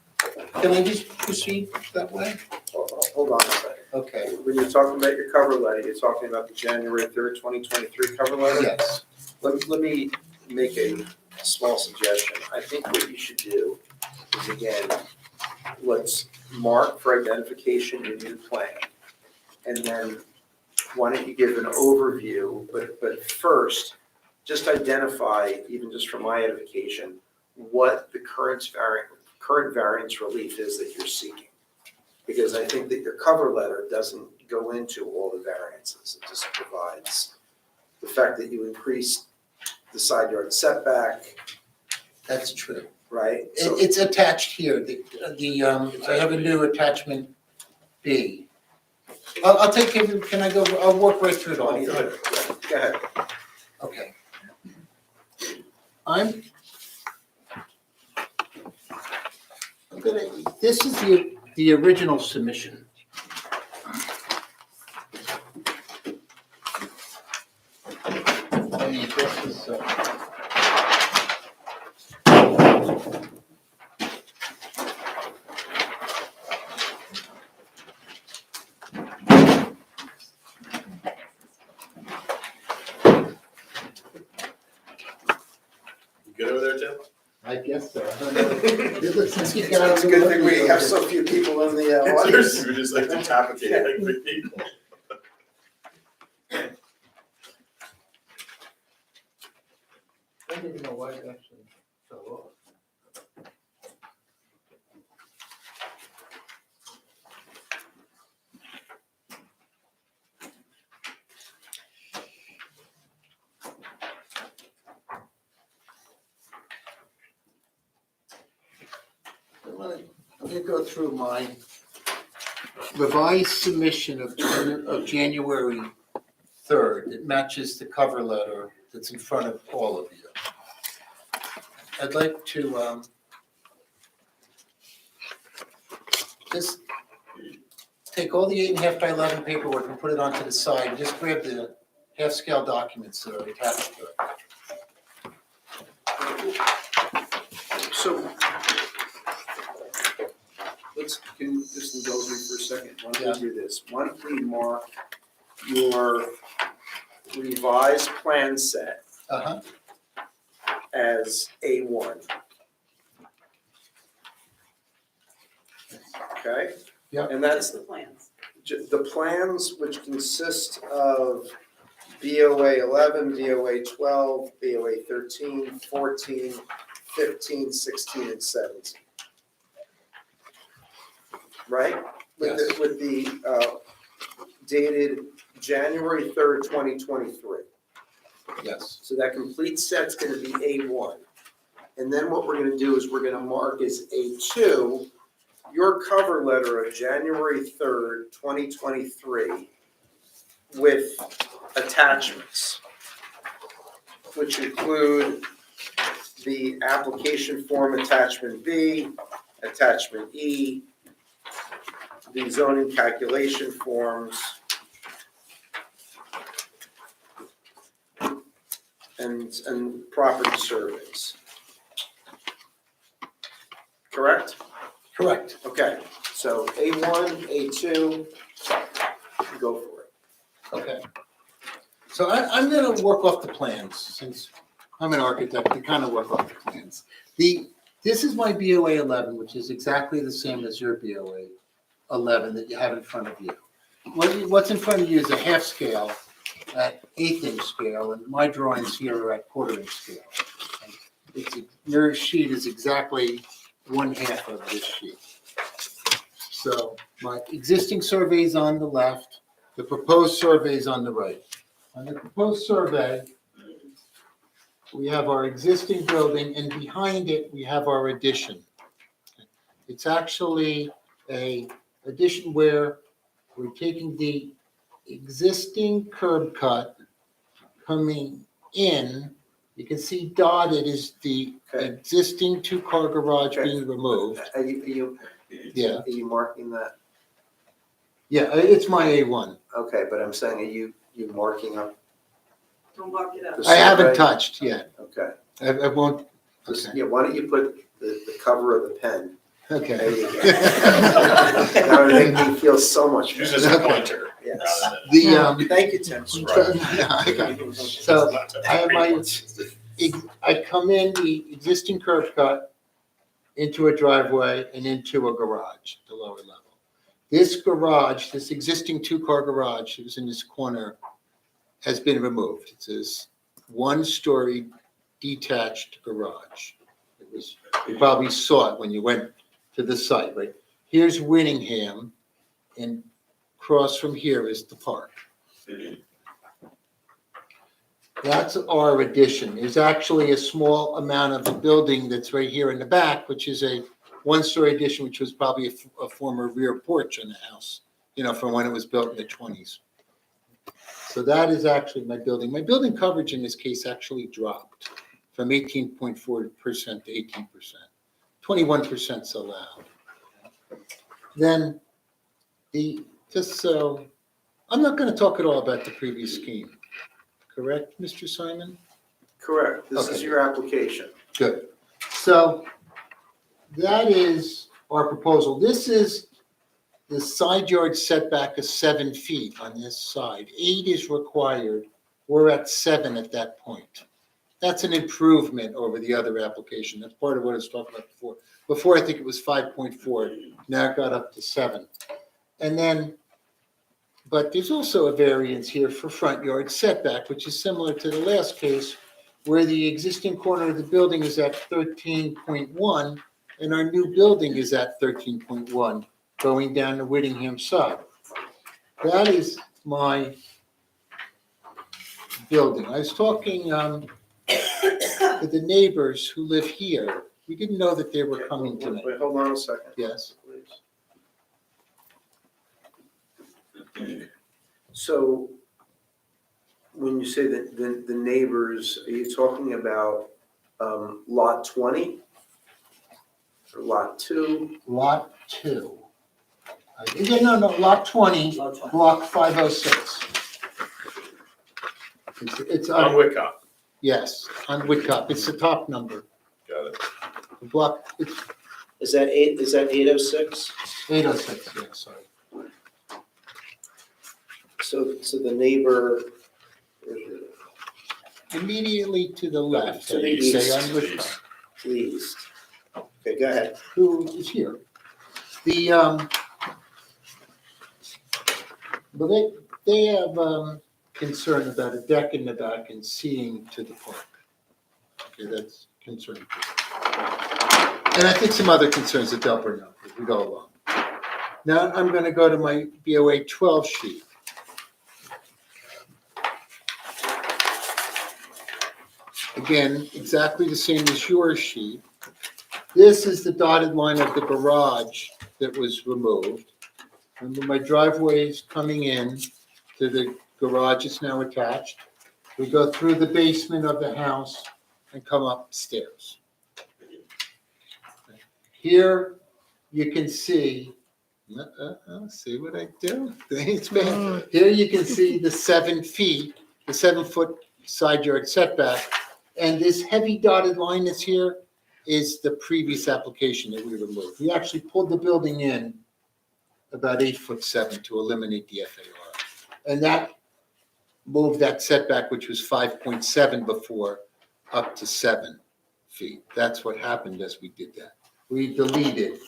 can I just proceed that way? Hold on a second. Okay, When you're talking about your cover letter, you're talking about the January 3rd, 2023 cover letter? yes. Let me make a small suggestion. I think what you should do is, again, let's mark for identification your new plan. And then why don't you give an overview, but first, just identify, even just for my edification, what the current variance relief is that you're seeking. Because I think that your cover letter doesn't go into all the variances. It just provides the fact that you increased the side yard setback, That's true. right? So It's attached here, I have a new attachment B. I'll take it, can I go, I'll work right through it all. Go ahead. Okay. This is the original submission. And the address is, You good over there, Tim? I guess so. I don't know. It looks like you got It's a good thing we have so few people in the audience. We just like to decapitate like big people. I don't even know why it actually fell off. Let me go through my revised submission of January 3rd. It matches the cover letter that's in front of all of you. I'd like to just take all the 8.5 by 11 paperwork and put it onto the side. Just grab the half-scale documents that are attached to it. So, can you just indulge me for a second? Why don't we do this? Why don't we mark your revised plan set Uh-huh. as A1? Okay? Yeah. And that's Just the plans. the plans, which consist of BOA 11, BOA 12, BOA 13, 14, 15, 16, and 17. Right? With the dated January 3rd, 2023. Yes. So that complete set's gonna be A1. And then what we're gonna do is we're gonna mark as A2, your cover letter of January 3rd, 2023 with attachments, which include the application form attachment B, attachment E, the zoning calculation forms, and property surveys. Correct? Correct. Okay, so A1, A2, go for it. Okay. So I'm gonna work off the plans, since I'm an architect, I kind of work off the plans. This is my BOA 11, which is exactly the same as your BOA 11 that you have in front of you. What's in front of you is a half scale at 1/8 inch scale, and my drawings here are at 1/4 inch scale. And your sheet is exactly 1/2 of this sheet. So my existing survey is on the left, the proposed survey is on the right. On the proposed survey, we have our existing building, and behind it, we have our addition. It's actually a addition where we're taking the existing curb cut coming in. You can see dotted is the Okay. existing two-car garage Okay. being removed. Are you marking that? Yeah, it's my A1. Okay, but I'm saying, are you marking up? Don't mark it up. The I haven't survey? touched yet. Okay. I won't, okay. Yeah, why don't you put the cover of the pen. There Okay. you go. That would make me feel so much Use better. as a pointer. Yes. rather than- The, Thank you, Tim. I got it. So, I have I come in the existing curb cut into a driveway and into a garage, the lower level. This garage, this existing two-car garage that was in this corner has been removed. It's this one-story detached garage. It was, you probably saw it when you went to the site, right? Here's Winningham, and across from here is the park. That's our addition. There's actually a small amount of the building that's right here in the back, which is a one-story addition, which was probably a former rear porch in the house, from when it was built in the 20s. So that is actually my building. My building coverage in this case actually dropped from 18.4% to 18%. 21% is allowed. Then I'm not going to talk at all about the previous scheme. Correct, Mr. Simon? Correct. This is Okay. your application. Good. So that is our proposal. This is the side yard setback of 7 feet on this side. 8 is required. We're at 7 at that point. That's an improvement over the other application. That's part of what I was talking about before. Before, I think it was 5.4. Now it got up to 7. And then, but there's also a variance here for front yard setback, which is similar to the last case, where the existing corner of the building is at 13.1, and our new building is at 13.1, going down the Whittingham side. That is my building. I was talking to the neighbors who live here. We didn't know that they were coming tonight. Wait, hold on a second. Yes. So when you say that the neighbors, are you talking about lot 20? Or lot 2? Lot 2. No, lot 20, block 506. It's On on, Whitcop, yes, on Whitcup. It's the top number. got it. Block, it's Is that 806? 806, yeah, sorry. So the neighbor, Immediately to the left, To I the would say, east. on Whitcup, please. Okay, go ahead. who is here. But they have concern about a deck in the back and seeing to the park. Okay, that's concern. And I think some other concerns that they'll bring up as we go along. Now I'm going to go to my BOA 12 sheet. Again, exactly the same as your sheet. This is the dotted line of the garage that was removed. And my driveway is coming in to the garage, it's now attached. We go through the basement of the house and come upstairs. Here, you can see, see what I do? Thanks, man. Here you can see the 7 feet, the 7-foot side yard setback. And this heavy dotted line that's here is the previous application that we removed. We actually pulled the building in about 8'7" to eliminate the FAR. And that moved that setback, which was 5.7 before, up to 7 feet. That's what happened as we did that. We deleted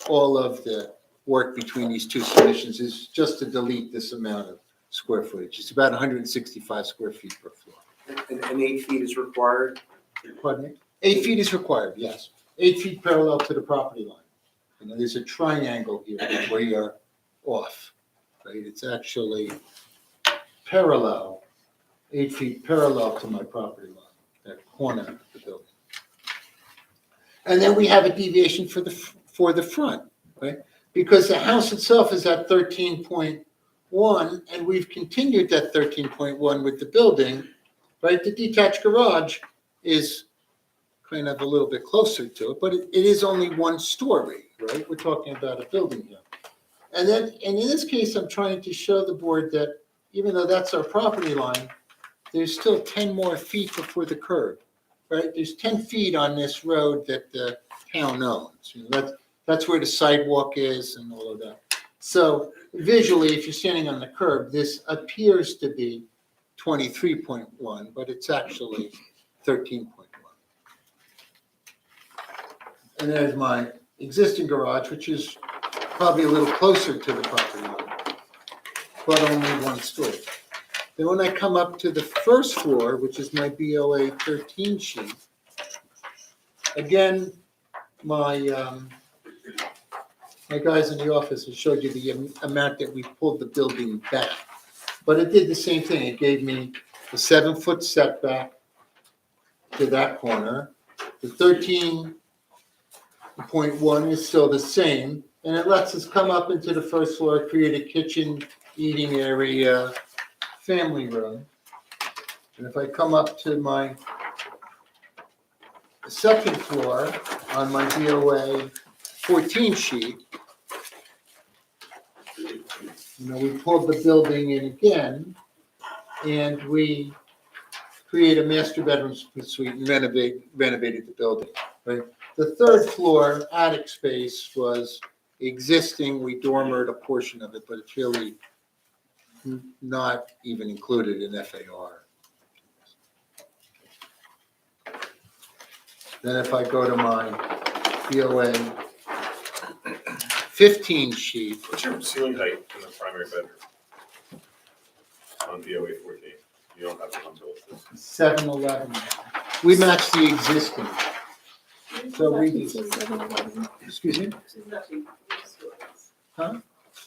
all of the work between these two submissions is just to delete this amount of square footage. It's about 165 square feet per floor. And 8 feet is required? Pardon me? 8 feet is required, yes. 8 feet parallel to the property line. There's a triangle here where you're off, right? It's actually parallel, 8 feet parallel to my property line, that corner of the building. And then we have a deviation for the front, right? Because the house itself is at 13.1, and we've continued that 13.1 with the building, right? The detached garage is kind of a little bit closer to it, but it is only 1 story, right? We're talking about a building here. And in this case, I'm trying to show the board that even though that's our property line, there's still 10 more feet before the curb. right? There's 10 feet on this road that the town owns. You know, that's where the sidewalk is and all of that. So visually, if you're standing on the curb, this appears to be 23.1, but it's actually 13.1. And there's my existing garage, which is probably a little closer to the property line, but only one story. Then when I come up to the first floor, which is my BOA 13 sheet, again, my guys in the office have showed you the amount that we pulled the building back. But it did the same thing. It gave me a 7-foot setback to that corner. The 13.1 is still the same, and it lets us come up into the first floor, create a kitchen, eating area, family room. And if I come up to my second floor on my BOA 14 sheet, we pulled the building in again, and we create a master bedroom suite and renovated the building, right? The third floor attic space was existing. We dormered a portion of it, but it's really not even included in FAR. Then if I go to my BOA 15 sheet. What's your ceiling height in the primary bedroom? On BOA 14, you don't have it on built. 711. We match the existing. So we, excuse me? This is actually 3 stories. Huh?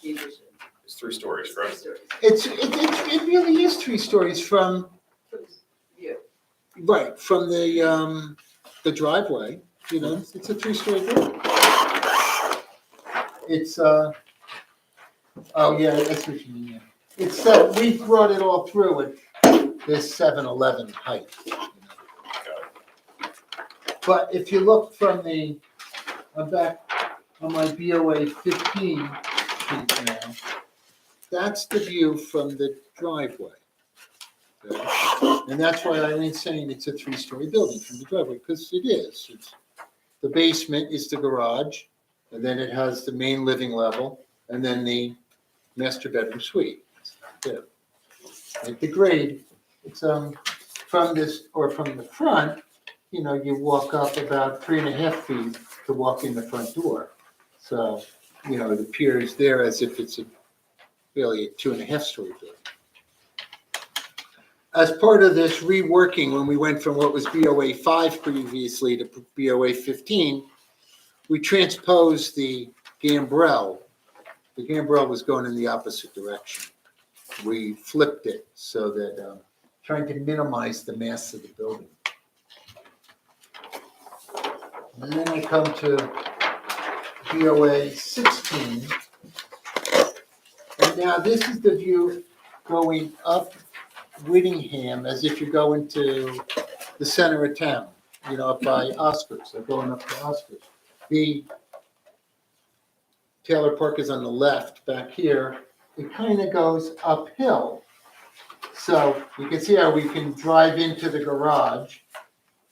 The addition, It's 3 stories, 3 correct? stories. It really is 3 stories from, View. right, from the driveway, it's a 3-story building. It's, oh yeah, that's what you mean, yeah. It's, we brought it all through at this 711 height. But if you look from I'm back on my BOA 15 sheet now, that's the view from the driveway. Okay? And that's why Eileen's saying it's a 3-story building from the driveway, because it is. The basement is the garage, and then it has the main living level, and then the master bedroom suite. Yeah. Like the grade, it's from this, or from the front, you walk up about 3.5 feet to walk in the front door. So, it appears there as if it's really a 2.5-story building. As part of this reworking, when we went from what was BOA 5 previously to BOA 15, we transposed the gambrel. The gambrel was going in the opposite direction. We flipped it so that, trying to minimize the mass of the building. And then I come to BOA 16. And now this is the view going up Whittingham as if you're going to the center of town, up by Oscars. They're going up to Oscars. The Taylor Park is on the left back here. It kind of goes uphill. So you can see how we can drive into the garage,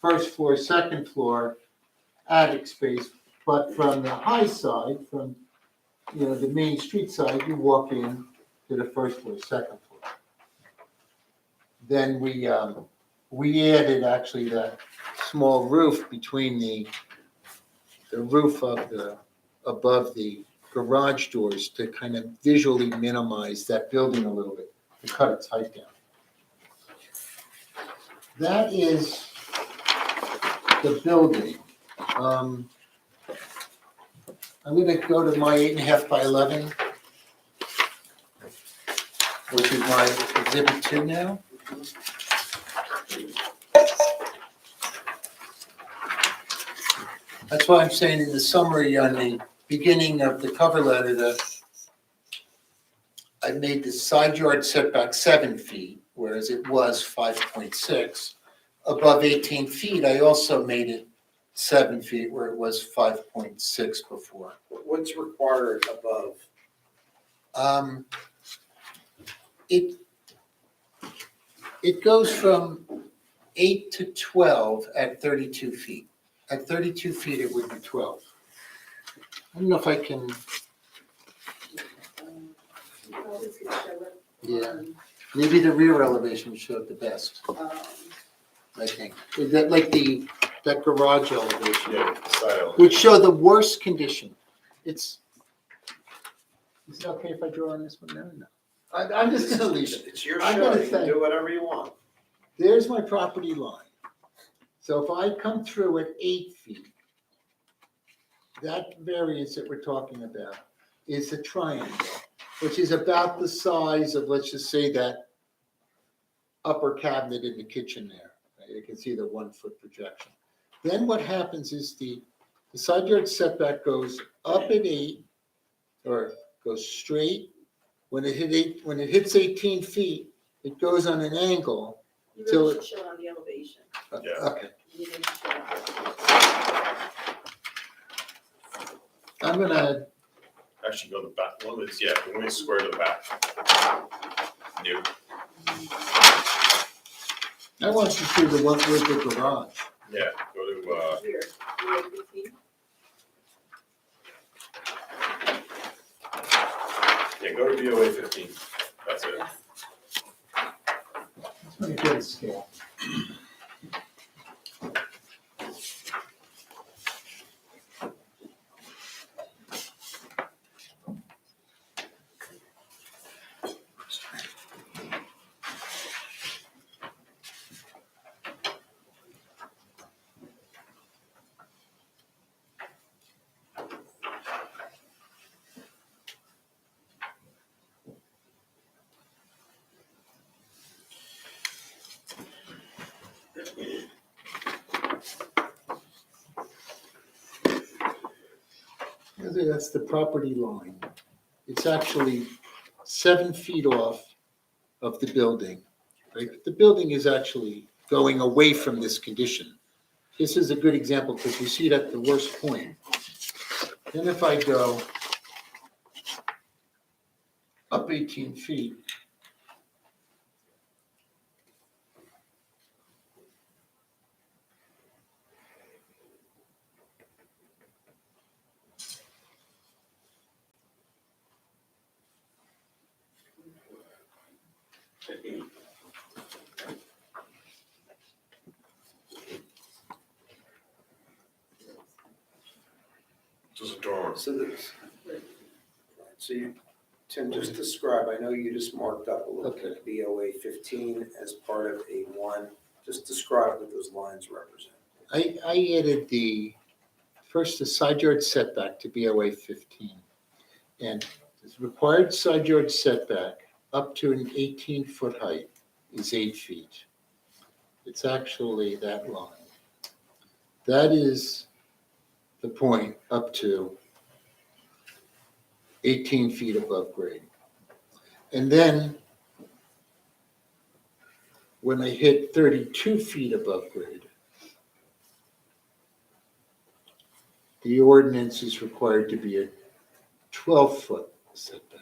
first floor, second floor, attic space, but from the high side, from the main street side, you walk in to the first floor, second floor. Then we added actually that small roof between the roof of above the garage doors to kind of visually minimize that building a little bit, to cut its height down. That is the building. I'm going to go to my 8.5 by 11, which is my exhibit 2 now. That's why I'm saying in the summary on the beginning of the cover letter that I made the side yard setback 7 feet, whereas it was 5.6. Above 18 feet, I also made it 7 feet where it was 5.6 before. What's required above? It goes from 8 to 12 at 32 feet. At 32 feet, it would be 12. I don't know if I can, yeah, maybe the rear elevation would show it the best, I think. Is that like that garage elevation? Yeah, the side elevation. Would show the worst condition. Is it okay if I draw on this one now? No. I'm just gonna leave it. It's your I'm show, gonna you can say- do whatever you want. There's my property line. So if I come through at 8 feet, that variance that we're talking about is a triangle, which is about the size of, let's just say, that upper cabinet in the kitchen there. Right? You can see the 1 foot projection. Then what happens is the side yard setback goes up at 8, or goes straight. When it hits 18 feet, it goes on an angle. You Till really it- should show it on the elevation. Yeah. Okay, You didn't show it. I'm gonna, Actually, go the back, one is, yeah, the one is square to the back. New. I want to see the one with the garage. Yeah, go to, Here, you ready, 15? yeah, go to BOA 15. That's it. Yes. It's pretty good scale. That's the property line. It's actually 7 feet off of the building. Right? The building is actually going away from this condition. This is a good example because you see it at the worst point. Then if I go up 18 feet, There's a dormer. So you, Tim, just describe, I know you just marked up a little Okay. bit, BOA 15 as part of A1. Just describe what those lines represent. I added the side yard setback to BOA 15. And the required side yard setback up to an 18-foot height is 8 feet. It's actually that line. That is the point up to 18 feet above grade. And then when I hit 32 feet above grade, the ordinance is required to be a 12-foot setback.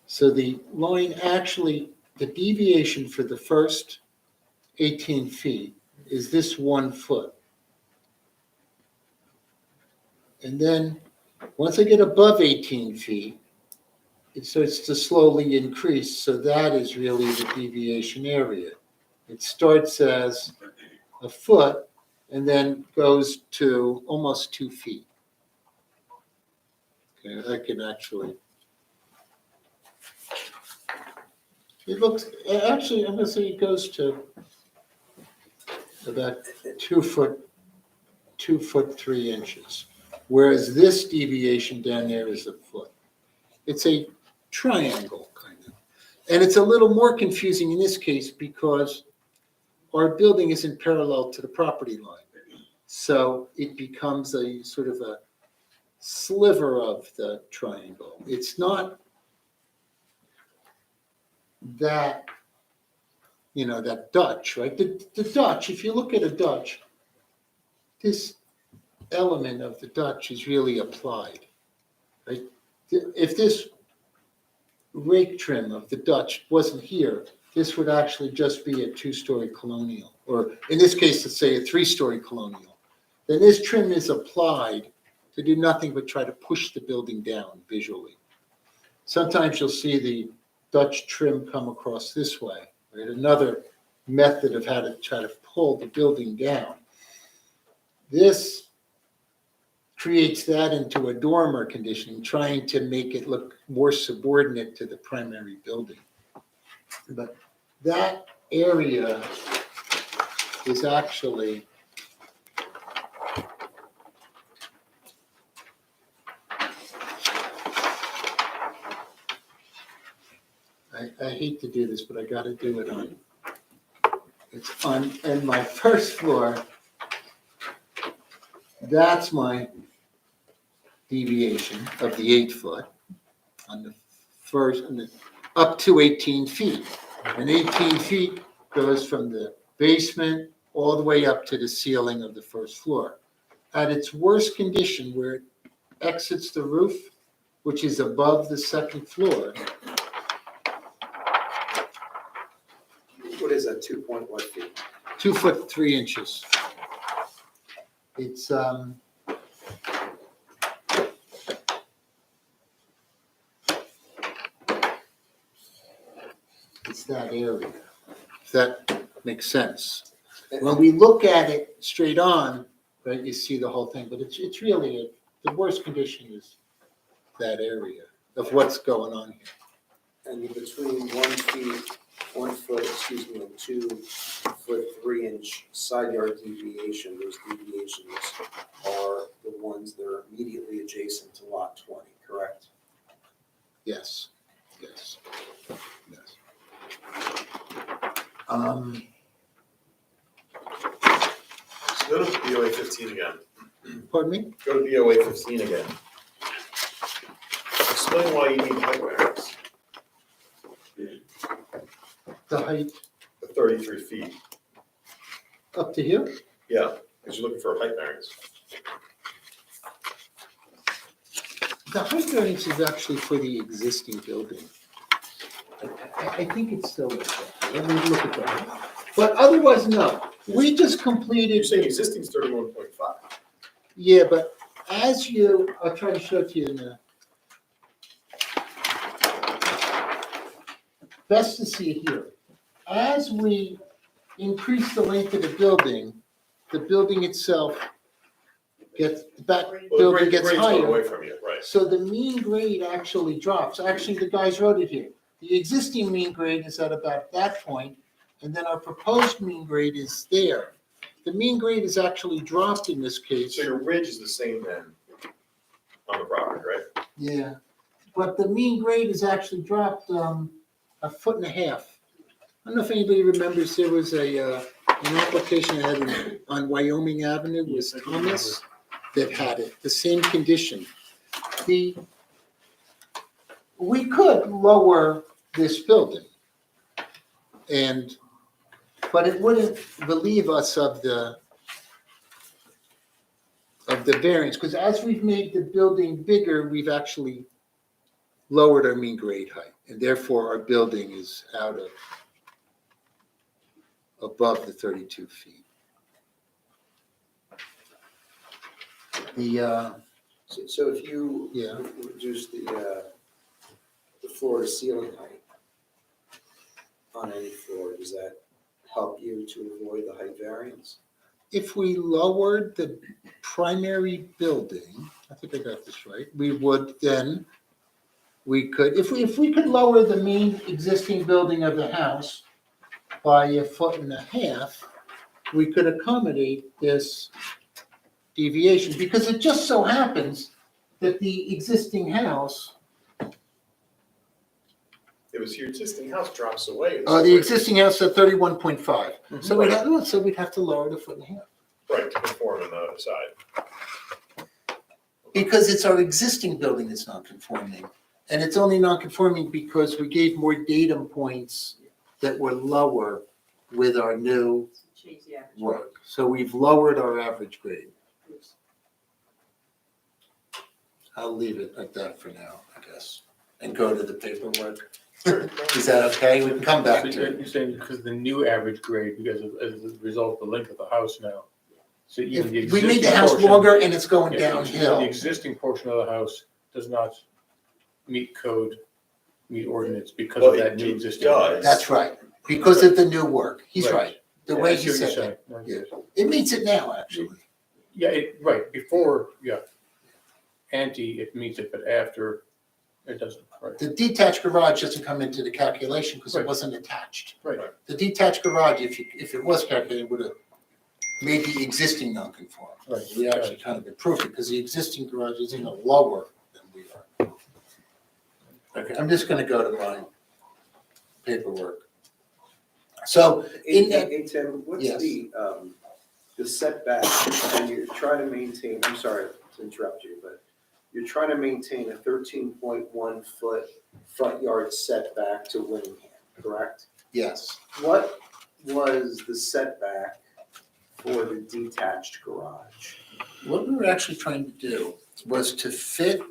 So the line actually, the deviation for the first 18 feet is this 1 foot. And then, once I get above 18 feet, it starts to slowly increase, so that is really the deviation area. It starts as a foot and then goes to almost 2 feet. Okay, I can actually. It looks, actually, I'm gonna say it goes to about 2 foot, 3 inches. Whereas this deviation down there is a foot. It's a triangle, kind of. And it's a little more confusing in this case because our building isn't parallel to the property line. So it becomes a sort of a sliver of the triangle. It's not that, that Dutch, right? The Dutch, if you look at a Dutch, this element of the Dutch is really applied, right? If this rake trim of the Dutch wasn't here, this would actually just be a 2-story colonial. or in this case, let's say a 3-story colonial, then this trim is applied to do nothing but try to push the building down visually. Sometimes you'll see the Dutch trim come across this way, right? Another method of how to try to pull the building down. This creates that into a dormer condition, trying to make it look more subordinate to the primary building. But that area is actually I hate to do this, but I gotta do it on, it's on, and my first floor, that's my deviation of the 8 foot on the first, up to 18 feet. And 18 feet goes from the basement all the way up to the ceiling of the first floor. At its worst condition, where it exits the roof, which is above the second floor, What is that, 2.1 feet? 2 foot 3 inches. It's that area, if that makes sense. When we look at it straight on, right, you see the whole thing, but it's really, the worst condition is that area of what's going on here. And between 1 foot, and 2 foot 3 inch side yard deviation, those deviations are the ones that are immediately adjacent to lot 20, correct? Yes, yes, yes. So go to BOA 15 again. Pardon me? Go to BOA 15 again. Explain why you need height variance, The height the 33 feet. up to here? Yeah, because you're looking for a height variance. The height variance is actually for the existing building. I think it's still like that. Let me look at that. But otherwise, no. We just You're completed, saying existing is 31.5. yeah, but as you, I'll try to show it to you in a, best to see it here. As we increase the length of the building itself gets, the back Well, the building gets grade's going higher. away from you, right? So the mean grade actually drops. Actually, the guys wrote it here. The existing mean grade is at about that point, and then our proposed mean grade is there. The mean grade is actually dropped in this case. So your ridge is the same then on the property, right? Yeah, but the mean grade is actually dropped 1.5 foot. I don't know if anybody remembers, there was an application I had on Wyoming Avenue with Thomas that had it, the same condition. We could lower this building, but it wouldn't relieve us of the variance, because as we've made the building bigger, we've actually lowered our mean grade height, and therefore our building is above the 32 feet. So if you Yeah. reduce the floor to ceiling height on any floor, does that help you to avoid the height variance? If we lowered the primary building, I think I got this right, we would then, we could, if we could lower the main existing building of the house by 1.5 feet, we could accommodate this deviation, because it just so happens that the existing house, It was your existing house drops away. the existing house at 31.5. So we'd have to lower it 1.5 feet. Right, to conform on the other side. Because it's our existing building that's non-conforming. And it's only non-conforming because we gave more datum points that were lower with our new Change the average. work. So we've lowered our average grade. I'll leave it like that for now, I guess, and go to the paperwork. Is that okay? We can come back So to it. you're saying because the new average grade, because of, as a result of the length of the house now. So even the If we existing made the house portion- longer and it's going Yeah, so The downhill, existing portion of the house does not meet code, meet ordinance because Well, of that it- new it existing. does. that's right, because of the new work. He's right. The Yeah, way I he see what you're said it. saying. Yeah. It meets it now, actually. Yeah, right, before, yeah. Ante, it meets it, but after, it doesn't, right? The detached garage doesn't come into the calculation because it Right. wasn't attached. Right. The detached garage, if it was calculated, would have made the existing non-conform. Right. We actually kind of improved it because the existing garage is even lower than we are. Okay, I'm just gonna go to my paperwork. So in that, Hey, Tim, what's Yes. the setback, and you're trying to maintain, I'm sorry to interrupt you, but you're trying to maintain a 13.1 foot front yard setback to Winningham, correct? yes, What was the setback for the detached garage? what we were actually trying to do was to fit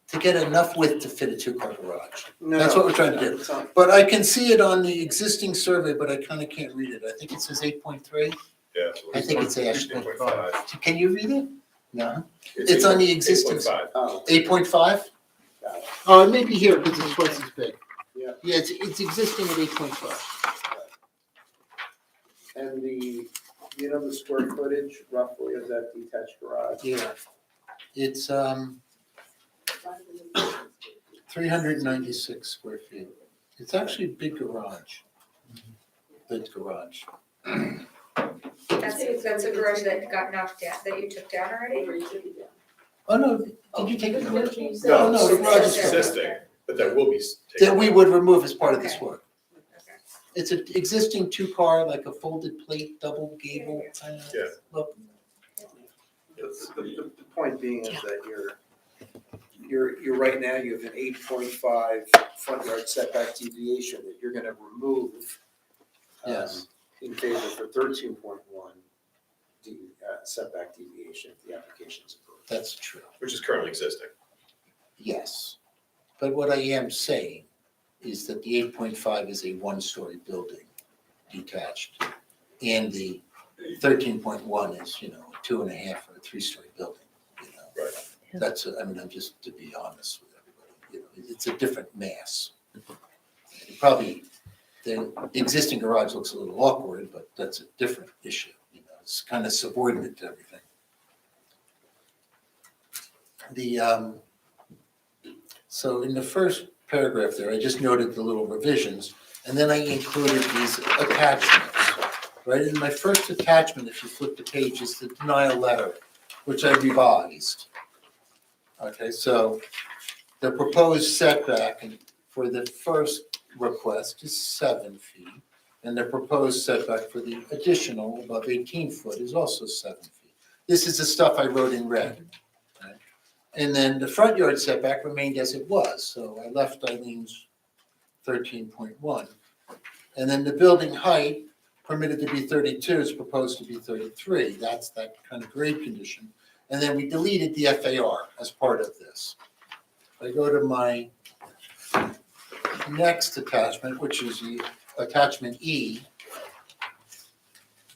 to get enough width to fit a two-car garage. That's what we're trying to do. It's on- But I can see it on the existing survey, but I kind of can't read it. I think it says 8.3. Yeah. I think it's 8.5. Can you read it? No? It's on the existing. 8.5. Oh, 8.5? got it. Oh, it may be here because it's twice as big. Yeah. Yeah, it's existing at 8.5. And the square footage roughly of that detached garage? Yeah. It's 396 square feet. It's actually a big garage. Big garage. That's a garage that got knocked down, that you took down already? Or you took it down. Oh, no, did you take it? No, no, the garage is still existing, but that will be That taken. we would remove as part of this Okay. work. Okay. It's an existing two-car, like a folded plate, double gable kind of Yeah. look. The point being is that you're right now, you have an 8.5 front yard setback deviation that you're gonna remove. Yes. In favor for 13.1 setback deviation if the application is approved. That's true. Which is currently existing. Yes. But what I am saying is that the 8.5 is a one-story building, detached. And the 13.1 is, a 2.5 or a three-story building, Right. That's, I'm just to be honest with everybody, it's a different mass. Probably, the existing garage looks a little awkward, but that's a different issue, it's kind of subordinate to everything. So in the first paragraph there, I just noted the little revisions, and then I included these attachments. Right, in my first attachment, if you flip the page, is the denial letter, which I revised. Okay, so the proposed setback for the first request is 7 feet, and the proposed setback for the additional above 18 foot is also 7 feet. This is the stuff I wrote in red. Okay? And then the front yard setback remained as it was, so I left Eileen's 13.1. And then the building height permitted to be 32 is proposed to be 33. That's that kind of grade condition. And then we deleted the FAR as part of this. I go to my next attachment, which is the attachment E.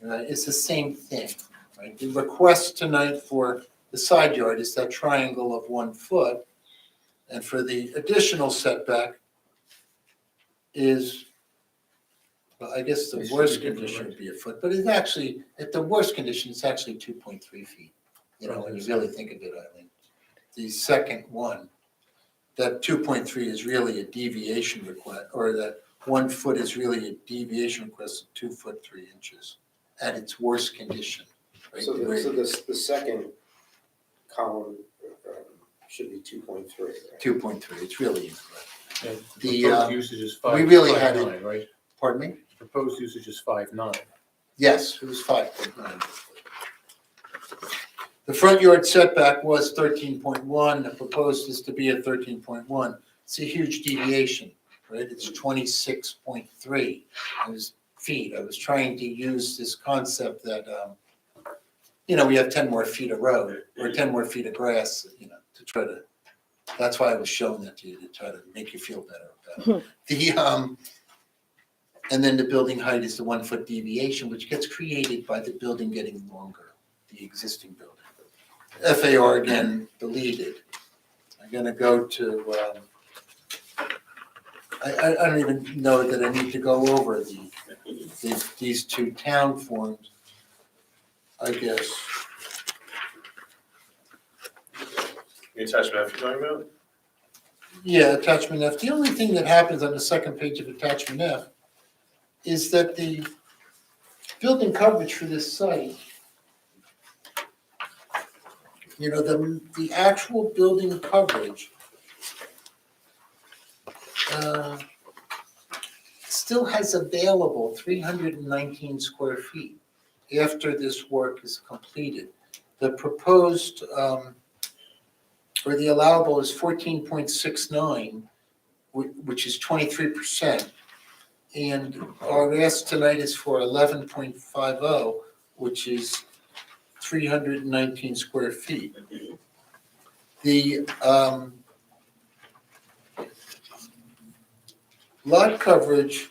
It's the same thing, right? The request tonight for the side yard is that triangle of 1 foot. And for the additional setback is, well, I guess the It should worst be different, condition right? would be a foot, but it's actually, at the worst condition, it's actually 2.3 feet. When you really think of it, Eileen. The second one, that 2.3 is really a deviation request, or that 1 foot is really a deviation request of 2 foot 3 inches at its worst condition. Right? So The way- the second column should be 2.3, right? 2.3, it's really incorrect. Yeah, The, proposed usage is we really had 5.9, right? Pardon me? Proposed usage is 5.9. Yes, it was 5.9. The front yard setback was 13.1, the proposed is to be at 13.1. It's a huge deviation, right? It's 26.3 feet. I was trying to use this concept that, we have 10 more feet of road or 10 more feet of grass, to try to That's why I was showing that to you, to try to make you feel better about it. And then the building height is the 1 foot deviation, which gets created by the building getting longer, the existing building. FAR again, deleted. I'm gonna go to, I don't even know that I need to go over these two town forms, I guess. The attachment F you're talking about? Yeah, attachment F. The only thing that happens on the second page of attachment F is that the building coverage for this site, the actual building coverage still has available 319 square feet after this work is completed. The proposed, or the allowable is 14.69, which is 23%. And our ask tonight is for 11.50, which is 319 square feet. The lot coverage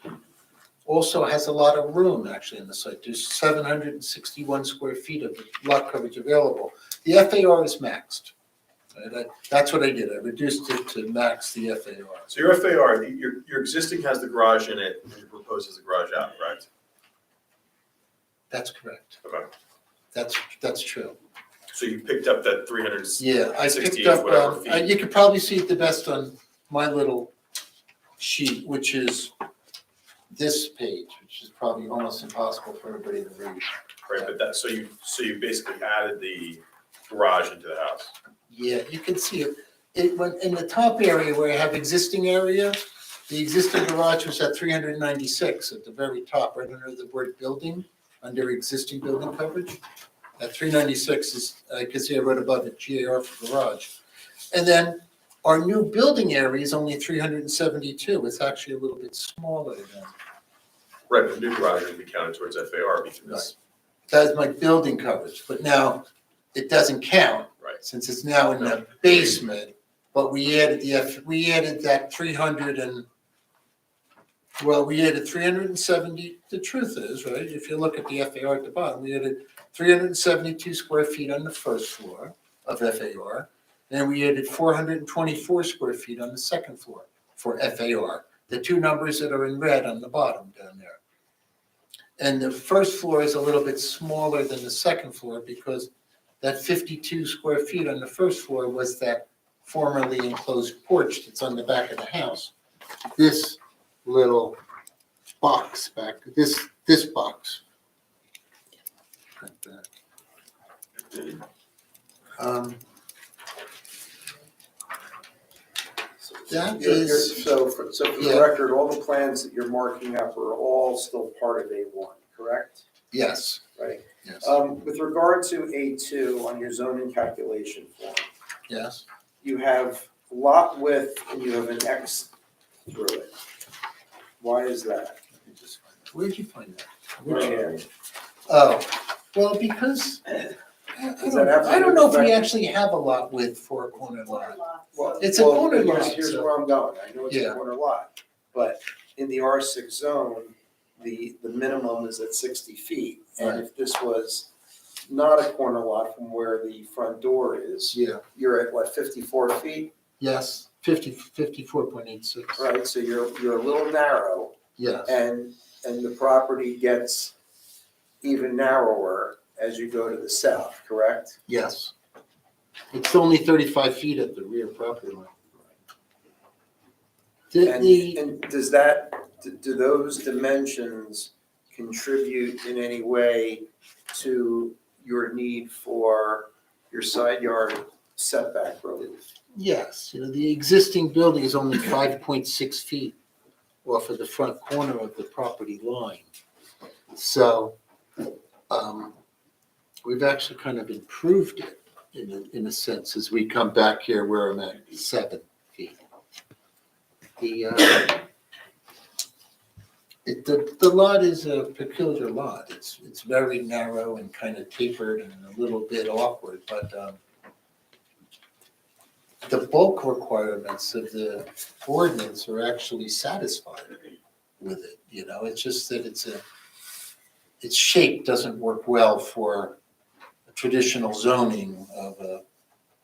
also has a lot of room actually in the site. There's 761 square feet of lot coverage available. The FAR is maxed. That's what I did. I reduced it to max the FAR. So your FAR, your existing has the garage in it, and your proposed has the garage out, correct? That's correct. Okay. That's true. So you picked up that 360 Yeah, I picked whatever up, feet. you could probably see it the best on my little sheet, which is this page, which is probably almost impossible for everybody to read. Right, but so you basically added the garage into the house. Yeah, you can see it. It went in the top area where I have existing area, the existing garage was at 396 at the very top, right under the word building, under existing building coverage. At 396 is, I can see I wrote above it, GAR for garage. And then our new building area is only 372. It's actually a little bit smaller than. Right, but the new garage would be counted towards FAR because. That's my building coverage, but now it doesn't count. Right. Since it's now in the basement, but we added we added that 370, the truth is, right, if you look at the FAR at the bottom, we added 372 square feet on the first floor of FAR, and we added 424 square feet on the second floor for FAR, the two numbers that are in red on the bottom down there. And the first floor is a little bit smaller than the second floor because that 52 square feet on the first floor was that formerly enclosed porch that's on the back of the house. This little box back, this box. Like that. That is, So for the record, all the plans that you're marking up are all still part of A1, correct? yes, Right. yes, With regard to A2 on your zoning calculation form, yes. you have lot width and you have an X through it. Why is that? Let me just find that. Where'd you find that? Right here. Oh, well, because Does that have to I don't do know with if we the- actually have a lot width for a corner lot. Well, It's a corner here's- lot, Here's so- where I'm going. I know it's a Yeah. corner lot, but in the R6 zone, the minimum is at 60 feet. And Right. if this was not a corner lot from where the front door is, Yeah, you're at what, 54 feet, yes, 54.86. right? So you're a little narrow Yes, and the property gets even narrower as you go to the south, correct? yes. It's only 35 feet at the rear property line. And does do those dimensions contribute in any way to your need for your side yard setback relief? Yes, the existing building is only 5.6 feet off of the front corner of the property line. So, we've actually kind of improved it in a sense as we come back here where I'm at 7 feet. The lot is a peculiar lot. It's very narrow and kind of tapered and a little bit awkward, but the bulk requirements of the ordinance are actually satisfied with it, you know, it's just that its shape doesn't work well for a traditional zoning of a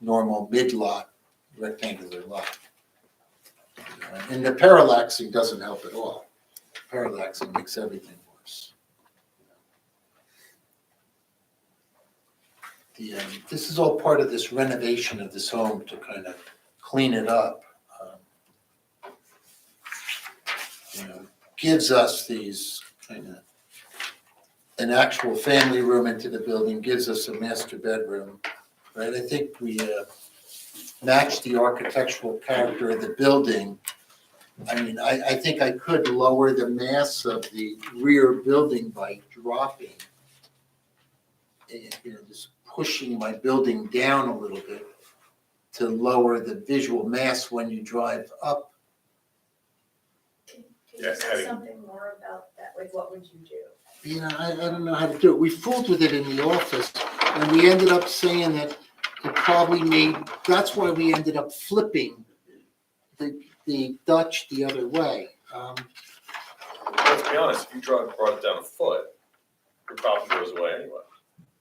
normal mid-lot rectangular lot. And the parallaxing doesn't help at all. Parallaxing makes everything worse. This is all part of this renovation of this home to kind of clean it up. Gives us these kind of an actual family room into the building, gives us a master bedroom, right? I think we match the architectural character of the building. I mean, I think I could lower the mass of the rear building by dropping, just pushing my building down a little bit to lower the visual mass when you drive up. Can Yeah, you say having- something more about that? Like, what would you do? You know, I don't know how to do it. We fooled with it in the office, and we ended up saying that it probably made, that's why we ended up flipping the Dutch the other way. Let's be honest, if you brought it down a foot, your problem goes away anyway.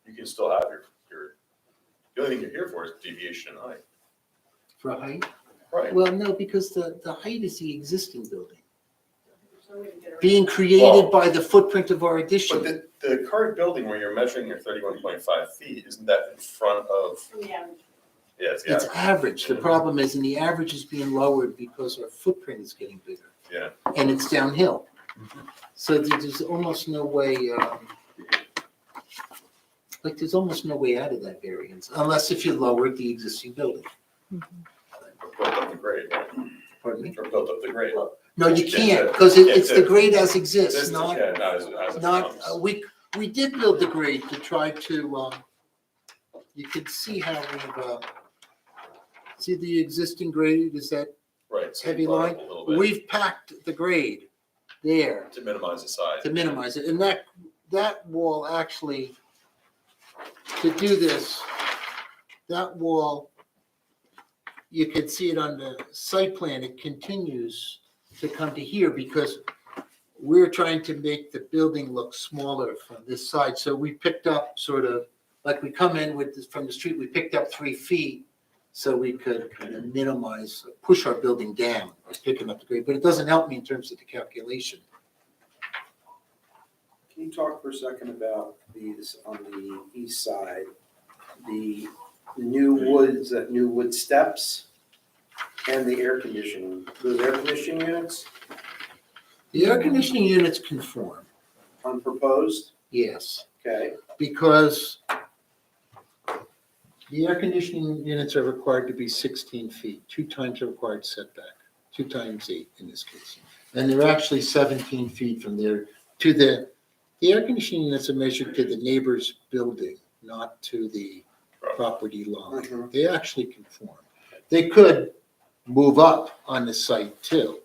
You can still have your, the only thing you're here for is deviation in height. For height? Right. Well, no, because the height is the existing building, There's no way to get around being that. created by the footprint of our addition. But the current building where you're measuring your 31.5 feet, isn't that in front of, Yeah, yeah, it's, It's yeah, average. The problem is, and the average is being lowered because our footprint is getting bigger. Yeah. And it's downhill. So there's almost no way, there's almost no way out of that variance, unless if you lowered the existing building. built up the grade, right? Pardon me? Or built up the grade. No, you Yeah, can't, yeah. because Yeah, it's the grade as exists, This- not, Yeah, not as it not, becomes. we did build the grade to try to, you could see how we've, see the existing grade, is that Right. so you heavy brought it line? up a little bit We've packed the grade there to minimize the size. to minimize it, and that wall actually, to do this, that wall, you can see it on the site plan, it continues to come to here because we're trying to make the building look smaller from this side, so we picked up sort of, like we come in with this from the street, we picked up 3 feet so we could kind of minimize, push our building down by picking up the grade, but it doesn't help me in terms of the calculation. Can you talk for a second about these on the east side, the new woods, that new wood steps and the air conditioning, those air conditioning units The air conditioning units conform, unproposed? yes, Okay, because the air conditioning units are required to be 16 feet, 2 times the required setback, 2 times 8 in this case. And they're actually 17 feet from there to the air conditioning units are measured to the neighbor's building, not to the property line. Mhm. They actually conform. They could move up on the site too,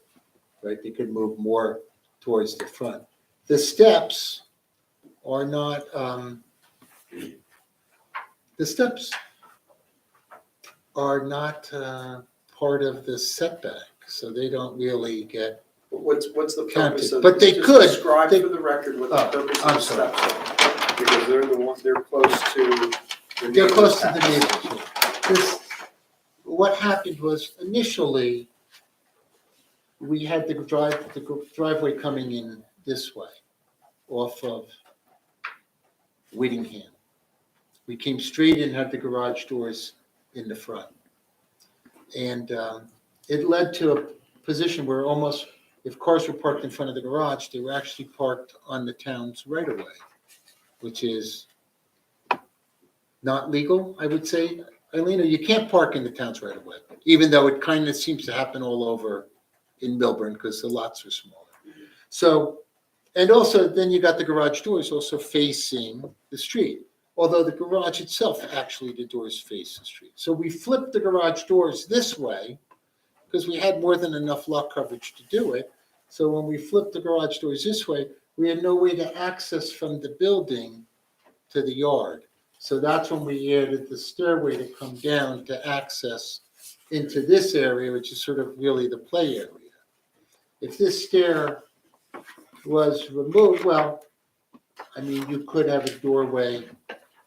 right? They could move more towards the front. The steps are not, the steps are not part of the setback, so they don't really get, what's the purpose Counted, of? but they just could, Describe they- for the record what the Oh, purpose of I'm the sorry. steps are, because they're the ones, they're close to. the they're close to the neighbor's house. neighborhood. This, what happened was initially, we had the driveway coming in this way, off of Whittingham. We came straight in, had the garage doors in the front. And it led to a position where almost, if cars were parked in front of the garage, they were actually parked on the town's right of way, which is not legal, I would say. Elena, you can't park in the town's right of way, even though it kind of seems to happen all over in Milburn because the lots are smaller. So, and also then you got the garage doors also facing the street. Although the garage itself, actually the doors face the street. So we flipped the garage doors this way because we had more than enough lot coverage to do it. So when we flipped the garage doors this way, we had no way to access from the building to the yard. So that's when we added the stairway to come down to access into this area, which is sort of really the play area. If this stair was removed, well, I mean, you could have a doorway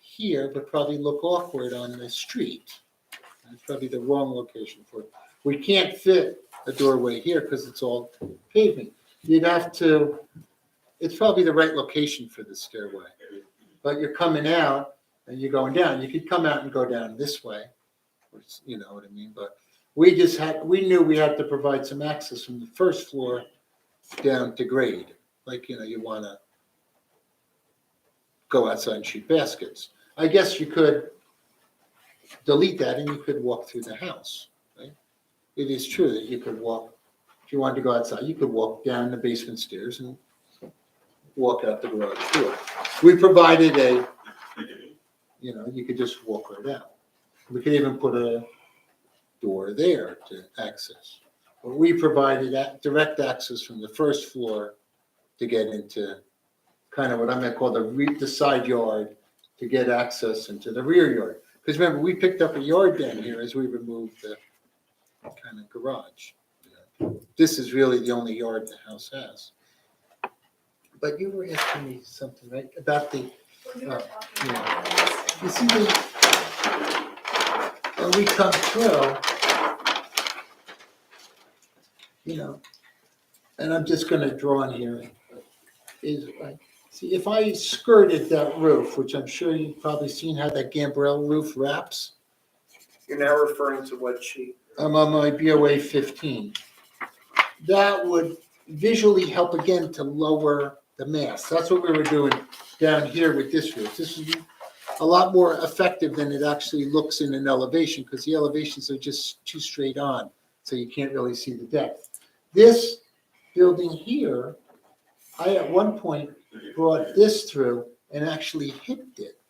here, but probably look awkward on the street. That's probably the wrong location for it. We can't fit a doorway here because it's all pavement. You'd have to, it's probably the right location for the stairway. But you're coming out and you're going down. You could come out and go down this way, which, you know what I mean? But we knew we had to provide some access from the first floor down to grade. Like, you know, you want to go outside and shoot baskets. I guess you could delete that and you could walk through the house, right? It is true that you could walk, if you wanted to go outside, you could walk down the basement stairs and walk out the garage door. We provided you know, you could just walk right out. We could even put a door there to access. But we provided direct access from the first floor to get into kind of what I'm gonna call the side yard to get access into the rear yard. Because remember, we picked up a yard down here as we removed the kind of garage. This is really the only yard the house has. But you were asking me something, right, about the, Well, you were talking yeah. about the you see when we come through, you know, and I'm just gonna draw in here, is like, see, if I skirted that roof, which I'm sure you've probably seen how that gambrel roof wraps. You're now referring to what sheet? I'm on my BOA 15. That would visually help again to lower the mass. That's what we were doing down here with this roof. This is a lot more effective than it actually looks in an elevation because the elevations are just too straight on, so you can't really see the depth. This building here, I at one point brought this through and actually hipped it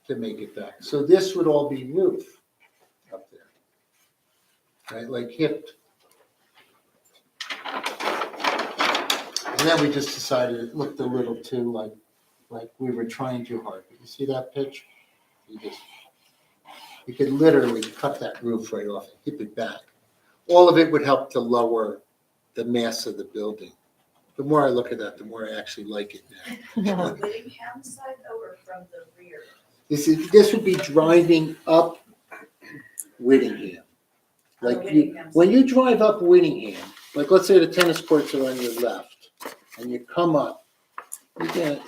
to make it back. So this would all be roof up there, right? Like hipped. And then we just decided it looked a little too like we were trying too hard. But you see that pitch? You could literally cut that roof right off and hip it back. All of it would help to lower the mass of the building. The more I look at that, the more I actually like it now. From the Whittingham side though, or from the rear? This would be driving up Whittingham. Like Whittingham when you drive up Whittingham, like let's say the tennis courts are on your left, and you come up,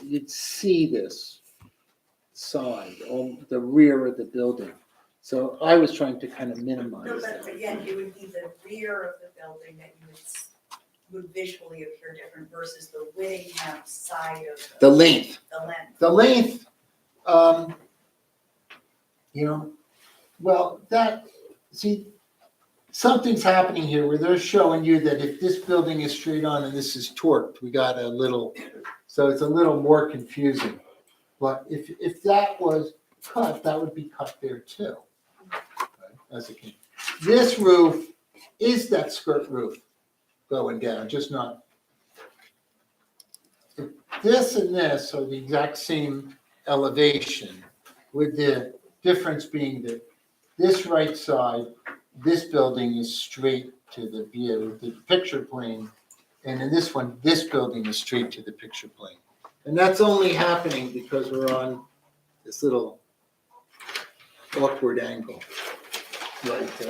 you'd see this side, on the rear of the building. So I was trying to kind of minimize No, that. but again, it would be the rear of the building that you would visually appear different versus the Whittingham side of The length. the length. The length, you know, well, something's happening here where they're showing you that if this building is straight on and this is torqued, we got a little, so it's a little more confusing. But if that was cut, that would be cut there too. Right, as it came. This roof is that skirt roof going down, just not. This and this are the exact same elevation, with the difference being that this right side, this building is straight to the view, the picture plane, and in this one, this building is straight to the picture plane. And that's only happening because we're on this little awkward angle. Right,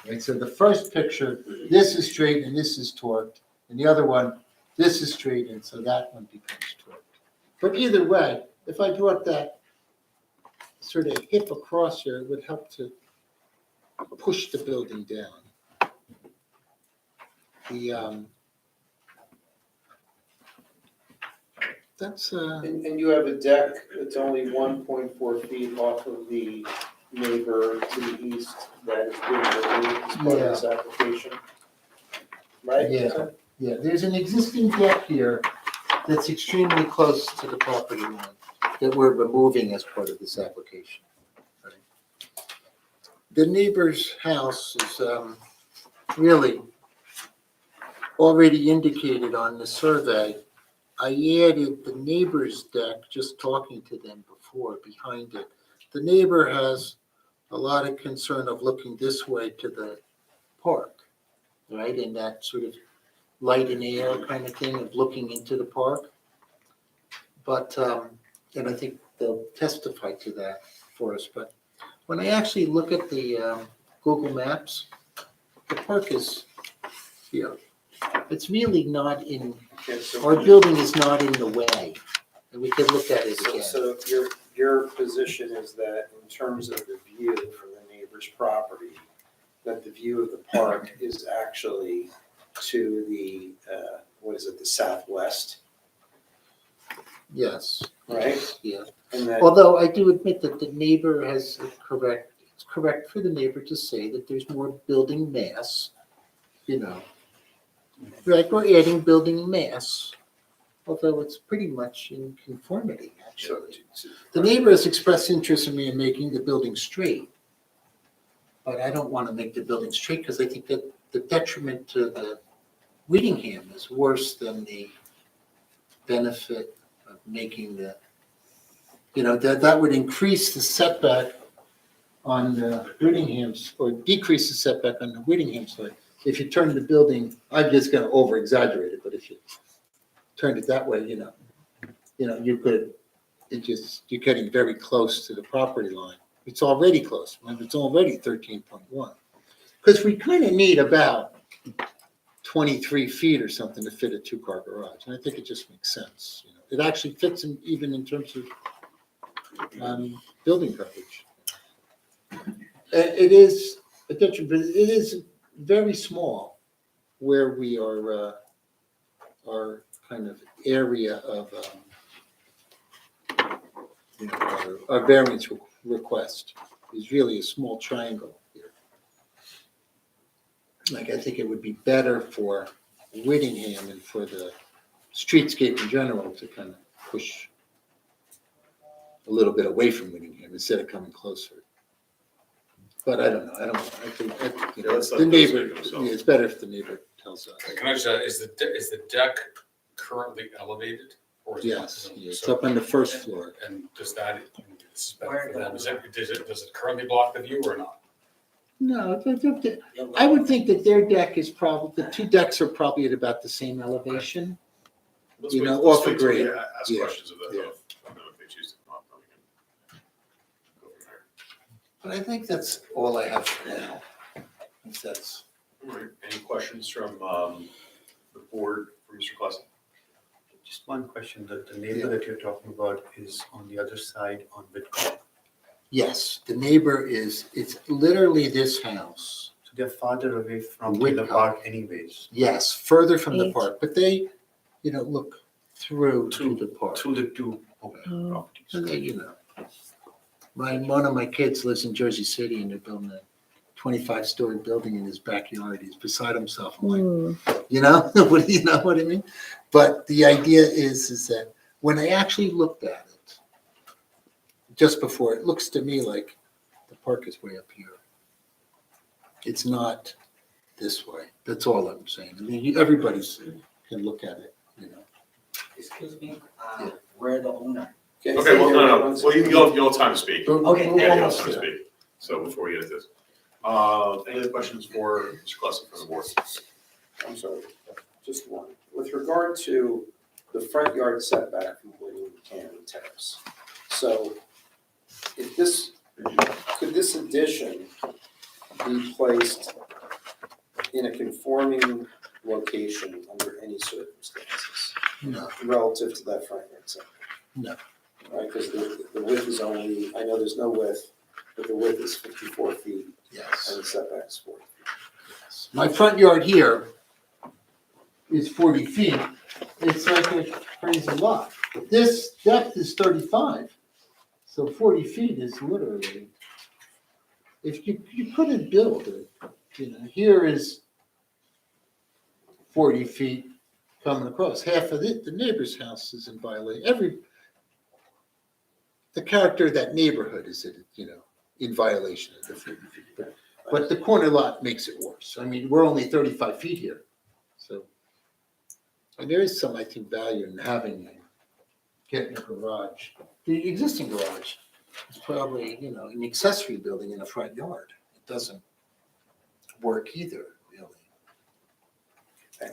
right, so the first picture, this is straight and this is torqued, and the other one, this is straight and so that one becomes torqued. But either way, if I brought that sort of hip across here, it would help to push the building down. That's And you have a deck that's only 1.4 feet off of the neighbor to the east that is being removed as part of this application, right? Yeah. Yeah, there's an existing deck here that's extremely close to the property line that we're removing as part of this application. Right. The neighbor's house is really already indicated on the survey. I added the neighbor's deck, just talking to them before, behind it. The neighbor has a lot of concern of looking this way to the park, right? And that sort of light and air kind of thing of looking into the park. But, and I think they'll testify to that for us, but when I actually look at the Google Maps, the park is here. It's really not in, Okay, so- our building is not in the way, and we could look at it So, again. so your position is that in terms of the view from the neighbor's property, that the view of the park is actually to the, what is it, the southwest, Yes, right? yeah. And that, Although I do admit that the neighbor has correct, it's correct for the neighbor to say that there's more building mass, you know. Like we're adding building mass, although it's pretty much in conformity, actually. The neighbor has expressed interest in me in making the building straight. But I don't want to make the building straight because I think that the detriment to the Whittingham is worse than the benefit of making the, you know, that would increase the setback on the Whittingham's, or decrease the setback on the Whittingham side. If you turn the building, I'm just gonna over exaggerate it, but if you turned it that way, you know, you could, you're getting very close to the property line. It's already close, and it's already 13.1. Because we kind of need about 23 feet or something to fit a two-car garage, and I think it just makes sense. You know, it actually fits in, even in terms of building coverage. It is a detriment, but it is very small where we are, our kind of area of, you know, our variance request is really a small triangle here. Like, I think it would be better for Whittingham and for the streetscape in general to kind of push a little bit away from Whittingham instead of coming closer. But I don't know, I think, you know, let's let the them neighbor, speak for themselves. yeah, it's better if the neighbor tells us. Can I just, is the deck currently elevated? Or is it- Yes, it's so- up on the first floor. And does that, this is better for them, does it currently block the view or not? No, I would think that their deck is probably, the two decks are probably at about the same elevation. Let's You wait- know, let's off the wait till we grade. Ask Yeah, questions of yeah. them if they choose to come up, then we can go from there. But I think that's all I have for now. If that's, All right, any questions from the board, from Mr. Clausen? Just one question, that the neighbor that you're talking about is on the other side on Whitcomb. yes, the neighbor is, it's literally this house. So they're farther away from the Whitcomb. park anyways, Yes, further from the Eight. park, but they, you know, look through to the park. to the two properties. And they, you know, one of my kids lives in Jersey City and they're building a 25-story building in his backyard. He's beside himself. I'm like, Ooh. you know, you know what I mean? But the idea is that when I actually looked at it, just before, it looks to me like the park is way up here. It's not this way. That's all I'm saying. I mean, everybody's can look at it, you know. Excuse me, Yeah. we're the owner. Okay, well, no, well, you'll have time to speak. But Okay, we're Yeah, you'll have almost time to there. speak. So before we get into this, any other questions for Mr. Clausen from the board? I'm sorry, just one. With regard to the front yard setback from Whittingham Terrace. So if this, could this addition be placed in a conforming location under any circumstances No, relative to that front yard setback? No. Right, because the width is only, I know there's no width, but the width is 54 feet yes. and the setback is 40. My front yard here is 40 feet. It's like a crazy lot. This depth is 35. So 40 feet is literally, if you couldn't build it, you know, here is 40 feet coming across. Half of it, the neighbor's house is in violation. The character of that neighborhood is, you know, in violation of the 40 feet. But the corner lot makes it worse. I mean, we're only 35 feet here. So, and there is some, I think, value in having, getting a garage, the existing garage It's probably, you know, an accessory building in the front yard. It doesn't work either, really.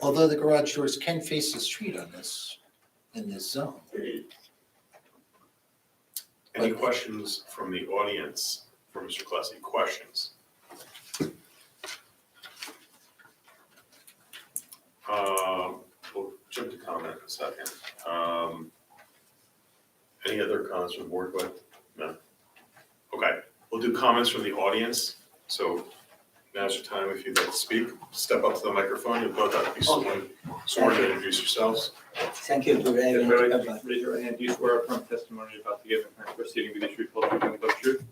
Although the garage doors can face the street on this, in this zone. Any questions from the audience for Mr. Klesse? Questions? We'll jump to comment in a second. Any other comments from the board? Go ahead. No? Okay, we'll do comments from the audience. So now's your time. If you'd like to speak, step up to the microphone. You'll both have to be sworn to introduce yourselves. Thank you for having me. Raise your right hand. Do you swear affirm testimony you're about to give in the proceeding to be the truth, whole truth, and nothing but the truth?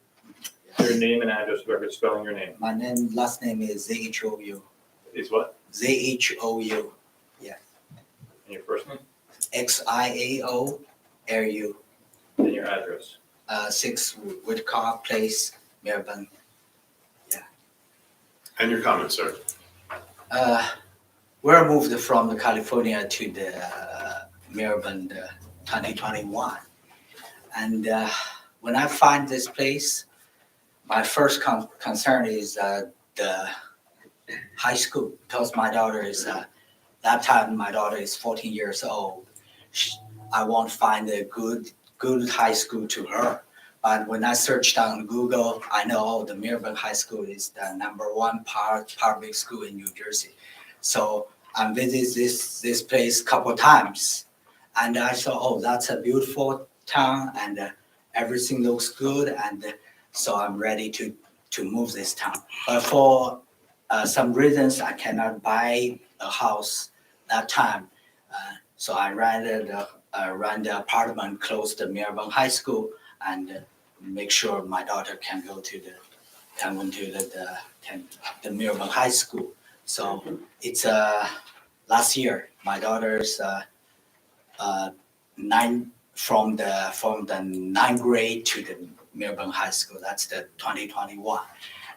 Your name and address, record spelling your name. My last name is ZHOU. Is what? ZHOU. And your first name? XIAOLU. And your address? 6 Whitcock Place, Melbourne. And your comments, sir. We're moved from California to the Melbourne 2021. And when I find this place, my first concern is the high school, because my daughter is, that time my daughter is 14 years old. I want to find a good high school to her. But when I searched on Google, I know the Melbourne High School is the #1 public school in New Jersey. So I visited this place a couple times, and I saw, oh, that's a beautiful town, and everything looks good, and so I'm ready to move this town. But for some reasons, I cannot buy a house that time. So I rented the apartment close to Melbourne High School, and make sure my daughter can go to the Melbourne High School. So it's last year my daughter's from the 9th grade to the Melbourne High School. That's the 2021,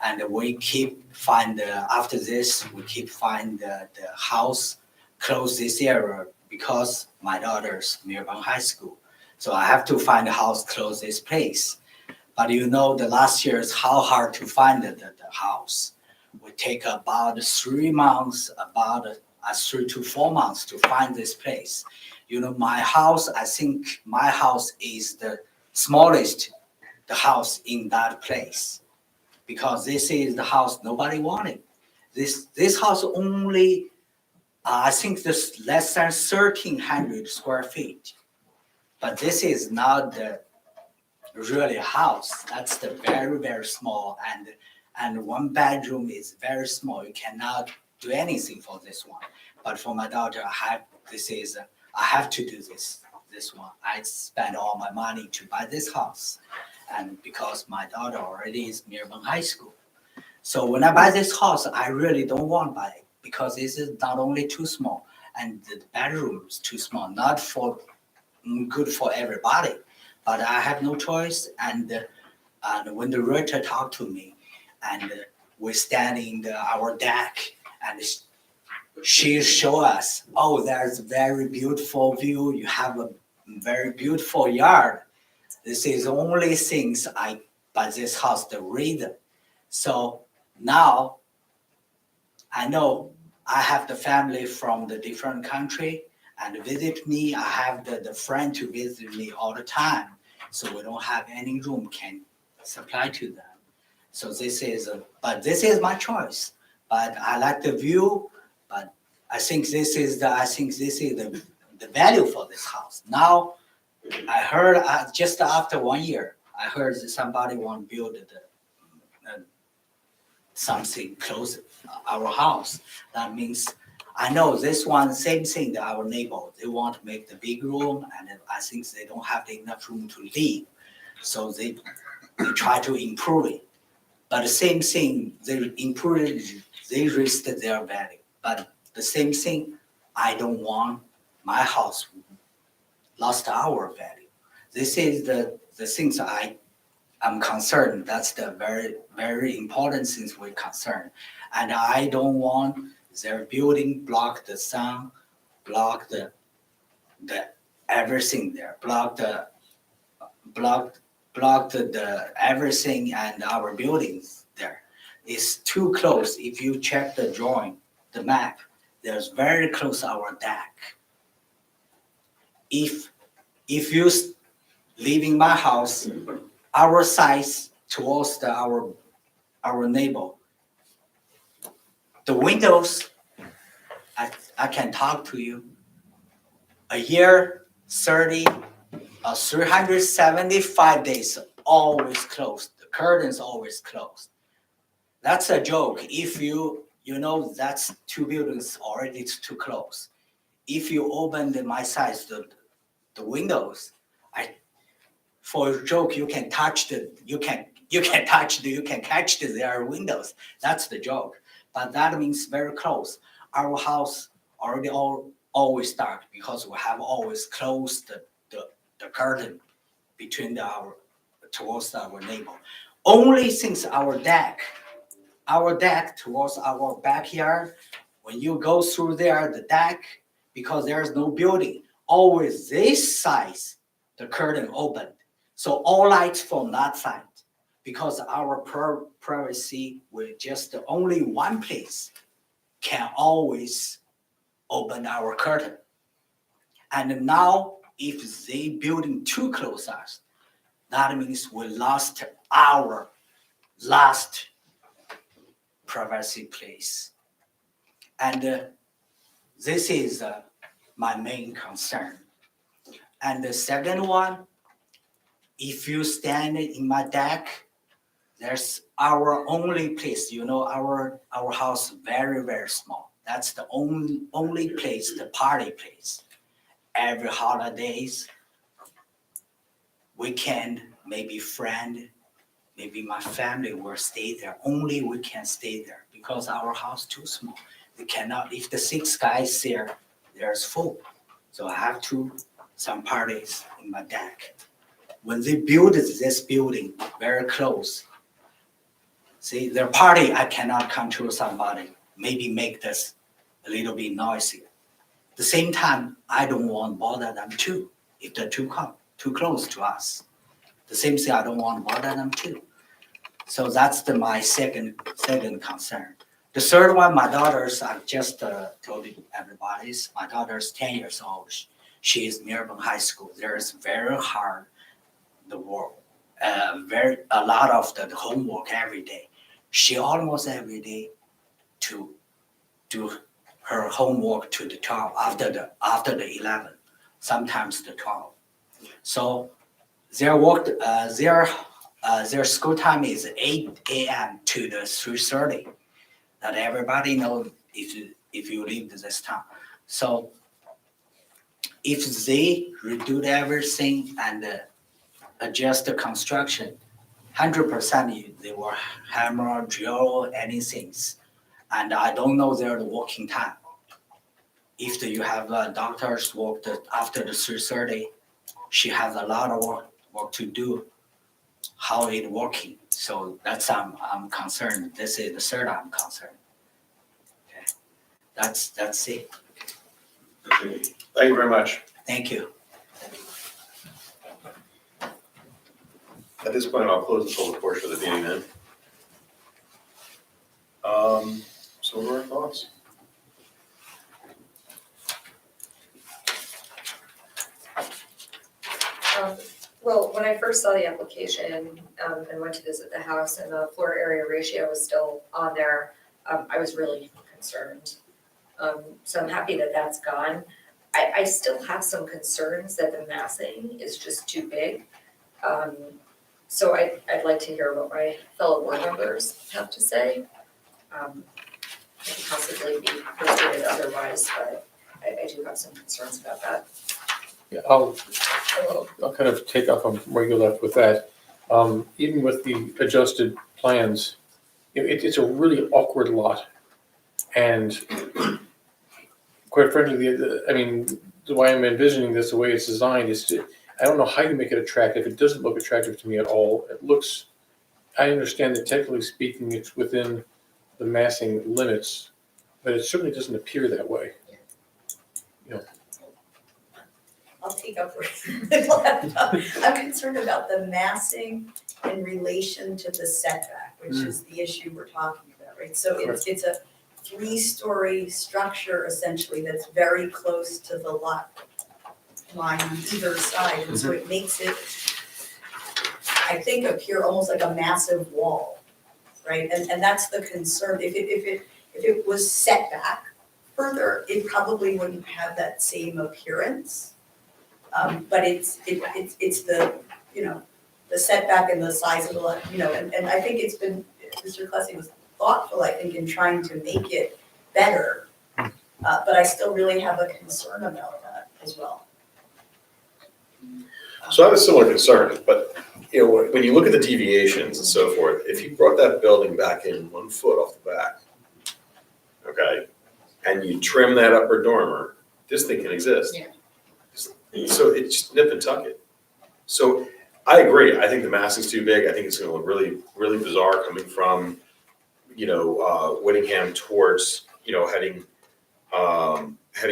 and we keep find after this we keep find the house close this area because my daughter's Melbourne High School. So I have to find a house close this place. But you know, the last year is how hard to find the house. We take about 3 months, about 3 to 4 months to find this place. You know, my house, I think my house is the smallest, the house in that place. Because this is the house nobody wanted. This house only, I think this less than 1,300 square feet. But this is not the really a house. That's the very, very small, and 1 bedroom is very small. You cannot do anything for this one. But for my daughter, I have to do this one. I spend all my money to buy this house, and because my daughter already is Melbourne High School. So when I buy this house, I really don't want to buy it because this is not only too small, and the bedroom is too small, not for good for everybody. But I have no choice, and when the realtor talked to me, and we stand in our deck, and she showed us, oh, there's a very beautiful view. You have a very beautiful yard. This is only things I buy this house, the reason. So now I know I have the family from the different country and visit me. I have the friend to visit me all the time. So we don't have any room can supply to them. So this is my choice. But I like the view, but I think this is the value for this house. Now, I heard just after 1 year, I heard that somebody want to build something close our house. That means I know this one, same thing that our neighbor, they want to make the big room, and I think they don't have enough room to live. So they try to improve it. But the same thing, they improve it, they raised their value. But the same thing, I don't want my house lost our value. This is the things I'm concerned. That's the very, very important things we're concerned. And I don't want their building block the sun, block the everything there, block blocked the everything and our buildings there. It's too close. If you check the drawing, the map, there's very close our deck. If you leaving my house, our size towards our neighbor, the windows, I can talk to you. A year, 375 days, always closed. The curtains always closed. That's a joke. If you know that's two buildings already too close. If you open my size, the windows, for a joke, you can catch their windows. That's the joke. But that means very close. Our house already always dark because we have always closed the curtain between towards our neighbor. Only since our deck towards our backyard, when you go through there, the deck, because there's no building, always this size, the curtain opened. So all lights from that side, because our privacy, with just only one place can always open our curtain. And now, if they building too close us, that means we lost our last privacy place. And this is my main concern. And the second one, if you stand in my deck, there's our only place, our house very, very small. That's the only place, the party place. Every holidays, weekend, maybe friend, maybe my family will stay there. Only we can stay there because our house too small. We cannot, if the 6 guys there, there's full. So I have some parties in my deck. When they build this building very close, see, their party, I cannot control somebody, maybe make this a little bit noisy. At the same time, I don't want to bother them too, if they're too close to us. The same thing, I don't want to bother them too. So that's my second concern. The third one, my daughters, I just told everybody, my daughter's 10 years old. She is Mirabel High School. There is very hard the work, a lot of the homework every day. She almost every day to do her homework to the 12 after the 11, sometimes the 12. So their school time is 8 a.m. to the 3:30. That everybody knows if you leave this town. So if they redo everything and adjust the construction, 100% they will hammer, drill, anything. And I don't know their working time. If you have doctors work after the 3:30, she has a lot of work to do, how it working. So that's I'm concerned. This is the third I'm concerned. Okay, that's it. Thank you very much. Thank you. At this point, I'll close the public portion of the meeting then. So what are our thoughts? Well, when I first saw the application and went to visit the house and the floor area ratio was still on there, I was really concerned. So I'm happy that that's gone. I still have some concerns that the massing is just too big. So I'd like to hear what my fellow board members have to say. It could possibly be persuaded otherwise, but I do have some concerns about that. Yeah, I'll kind of take off on where you left with that. Even with the adjusted plans, it's a really awkward lot. And quite frankly, the way I'm envisioning this, the way it's designed, I don't know how you make it attractive. It doesn't look attractive to me at all. I understand that technically speaking, it's within the massing limits, but it certainly doesn't appear that way. I'll take up the laptop. I'm concerned about the massing in relation to the setback, which is the issue we're talking about, right? So it's a 3-story structure essentially that's very close to the lot line on either side, and so it makes it, I think, appear almost like a massive wall, right? And that's the concern. If it was set back further, it probably wouldn't have that same appearance. But it's the, you know, the setback and the size of the lot, you know, and I think it's been, Mr. Klesse was thoughtful, I think, in trying to make it better. But I still really have a concern about that as well. So I have a similar concern, but, you know, when you look at the deviations and so forth, if you brought that building back in 1 foot off the back, okay, and you trim that upper dormer, this thing can exist. Yeah. So it's just nip and tuck it. So I agree, I think the massing's too big, I think it's gonna look really, really bizarre coming from, you know, Whittingham towards, you know, heading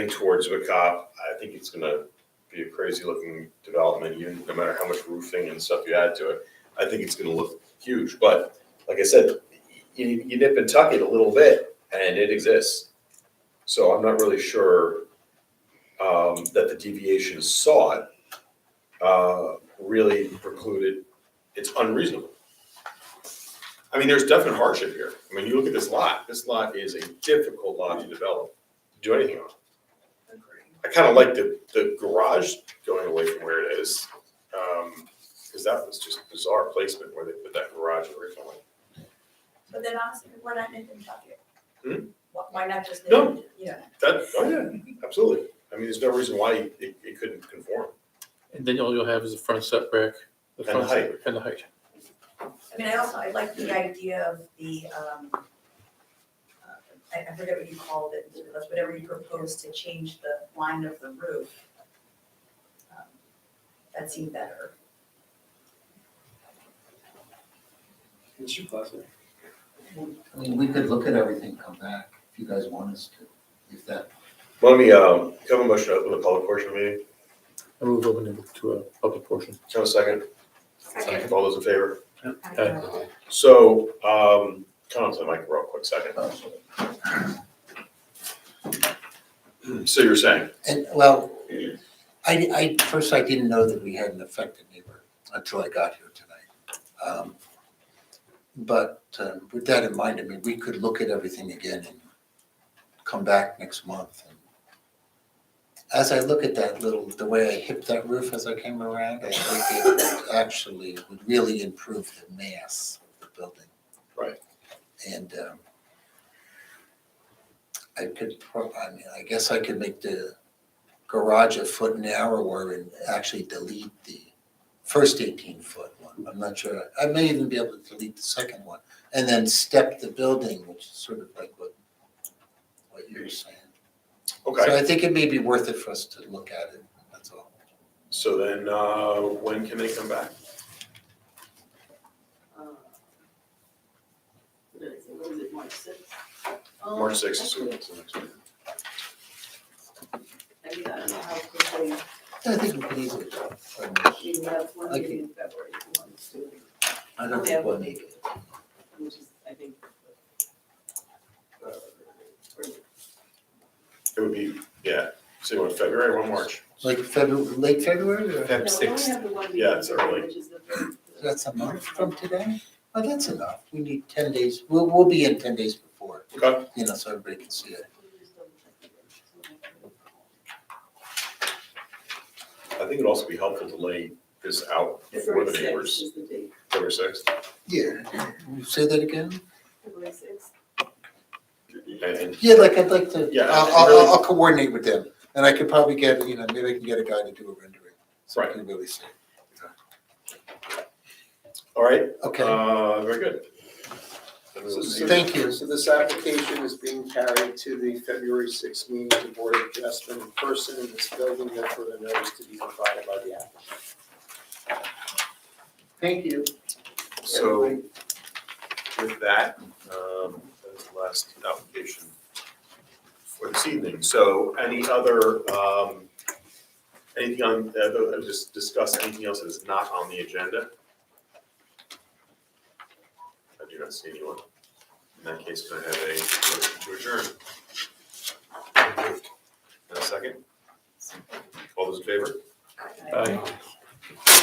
towards Wicop. I think it's gonna be a crazy looking development, even no matter how much roofing and stuff you add to it. I think it's gonna look huge, but like I said, you nip and tuck it a little bit and it exists. So I'm not really sure that the deviation sought really precluded, it's unreasonable. I mean, there's definite hardship here. I mean, you look at this lot is a difficult lot to develop, to do anything on. I kind of like the garage going away from where it is, because that was just bizarre placement where they put that garage originally. But then honestly, why not nip and tuck it? Hmm? Why not just No. nip it, yeah? Oh yeah, absolutely. I mean, there's no reason why it couldn't conform. And then all you'll have is the front setback, the And front the height. setback and the height. I mean, I like the idea of the, I forget what you called it, that's whatever you proposed to change the line of the roof. That seemed better. Mr. Klesse? I mean, we could look at everything, come back, if you guys want us to, if that. Let me, have a motion to open the public portion of the meeting. I move open to a public portion. Can I have a second? Second. All those in favor? Aye. So, come on to the mic real quick second. So you're saying? And, well, first I didn't know that we had an affected neighbor until I got here tonight. But with that in mind, I mean, we could look at everything again and come back next month. And as I look at that the way I hipped that roof as I came around, I think it actually would really improve the mass of the building. Right. And I guess I could make the garage a foot narrower and actually delete the first 18-foot one. I'm not sure. I may even be able to delete the second one and then step the building, which is sort of like what you were saying. Okay. So I think it may be worth it for us to look at it, that's all. So then, when can they come back? What was it, March 6th? March 6th is the next meeting. I mean, I don't know how quickly, I think we could easily. we have one Okay. meeting in February, if you want to, I don't think we'll make it. which is, I think, It would be, yeah, so you want February or March? Like late February or? no, we only have the one meeting Yeah, in it's February, early. which is the third. That's a month from today? Oh, that's enough. We need 10 days. We'll be in 10 days before, Okay. you know, so everybody can see it. I think it'd also be helpful to lay this out before the February 6th neighbors. is the date, February 6th. Yeah. Say that again? February 6th. And Yeah, like I'd like to, Yeah, I'll coordinate with them. And I could probably get, you know, maybe I can get a guy to do a rendering. So I Right. can really see. all right, Okay, very good. thank you. So this application is being carried to the February 6th meeting of the Board of Adjustment in person in this building, no further notice to be provided by the applicant. Thank you. So with that, that's the last application for this evening. So any other Anything on, just discuss anything else that is not on the agenda? I do not see anyone. In that case, can I have a motion to adjourn? And a second? All those in favor?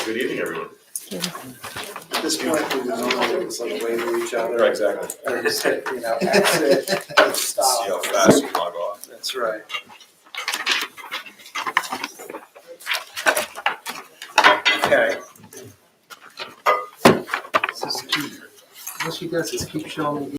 Good evening, everyone. At this point, we would normally just like wave to each other. Right, exactly. Or just hit, exit, and See stop. how fast you log off. That's right. Okay. What she does is keep showing me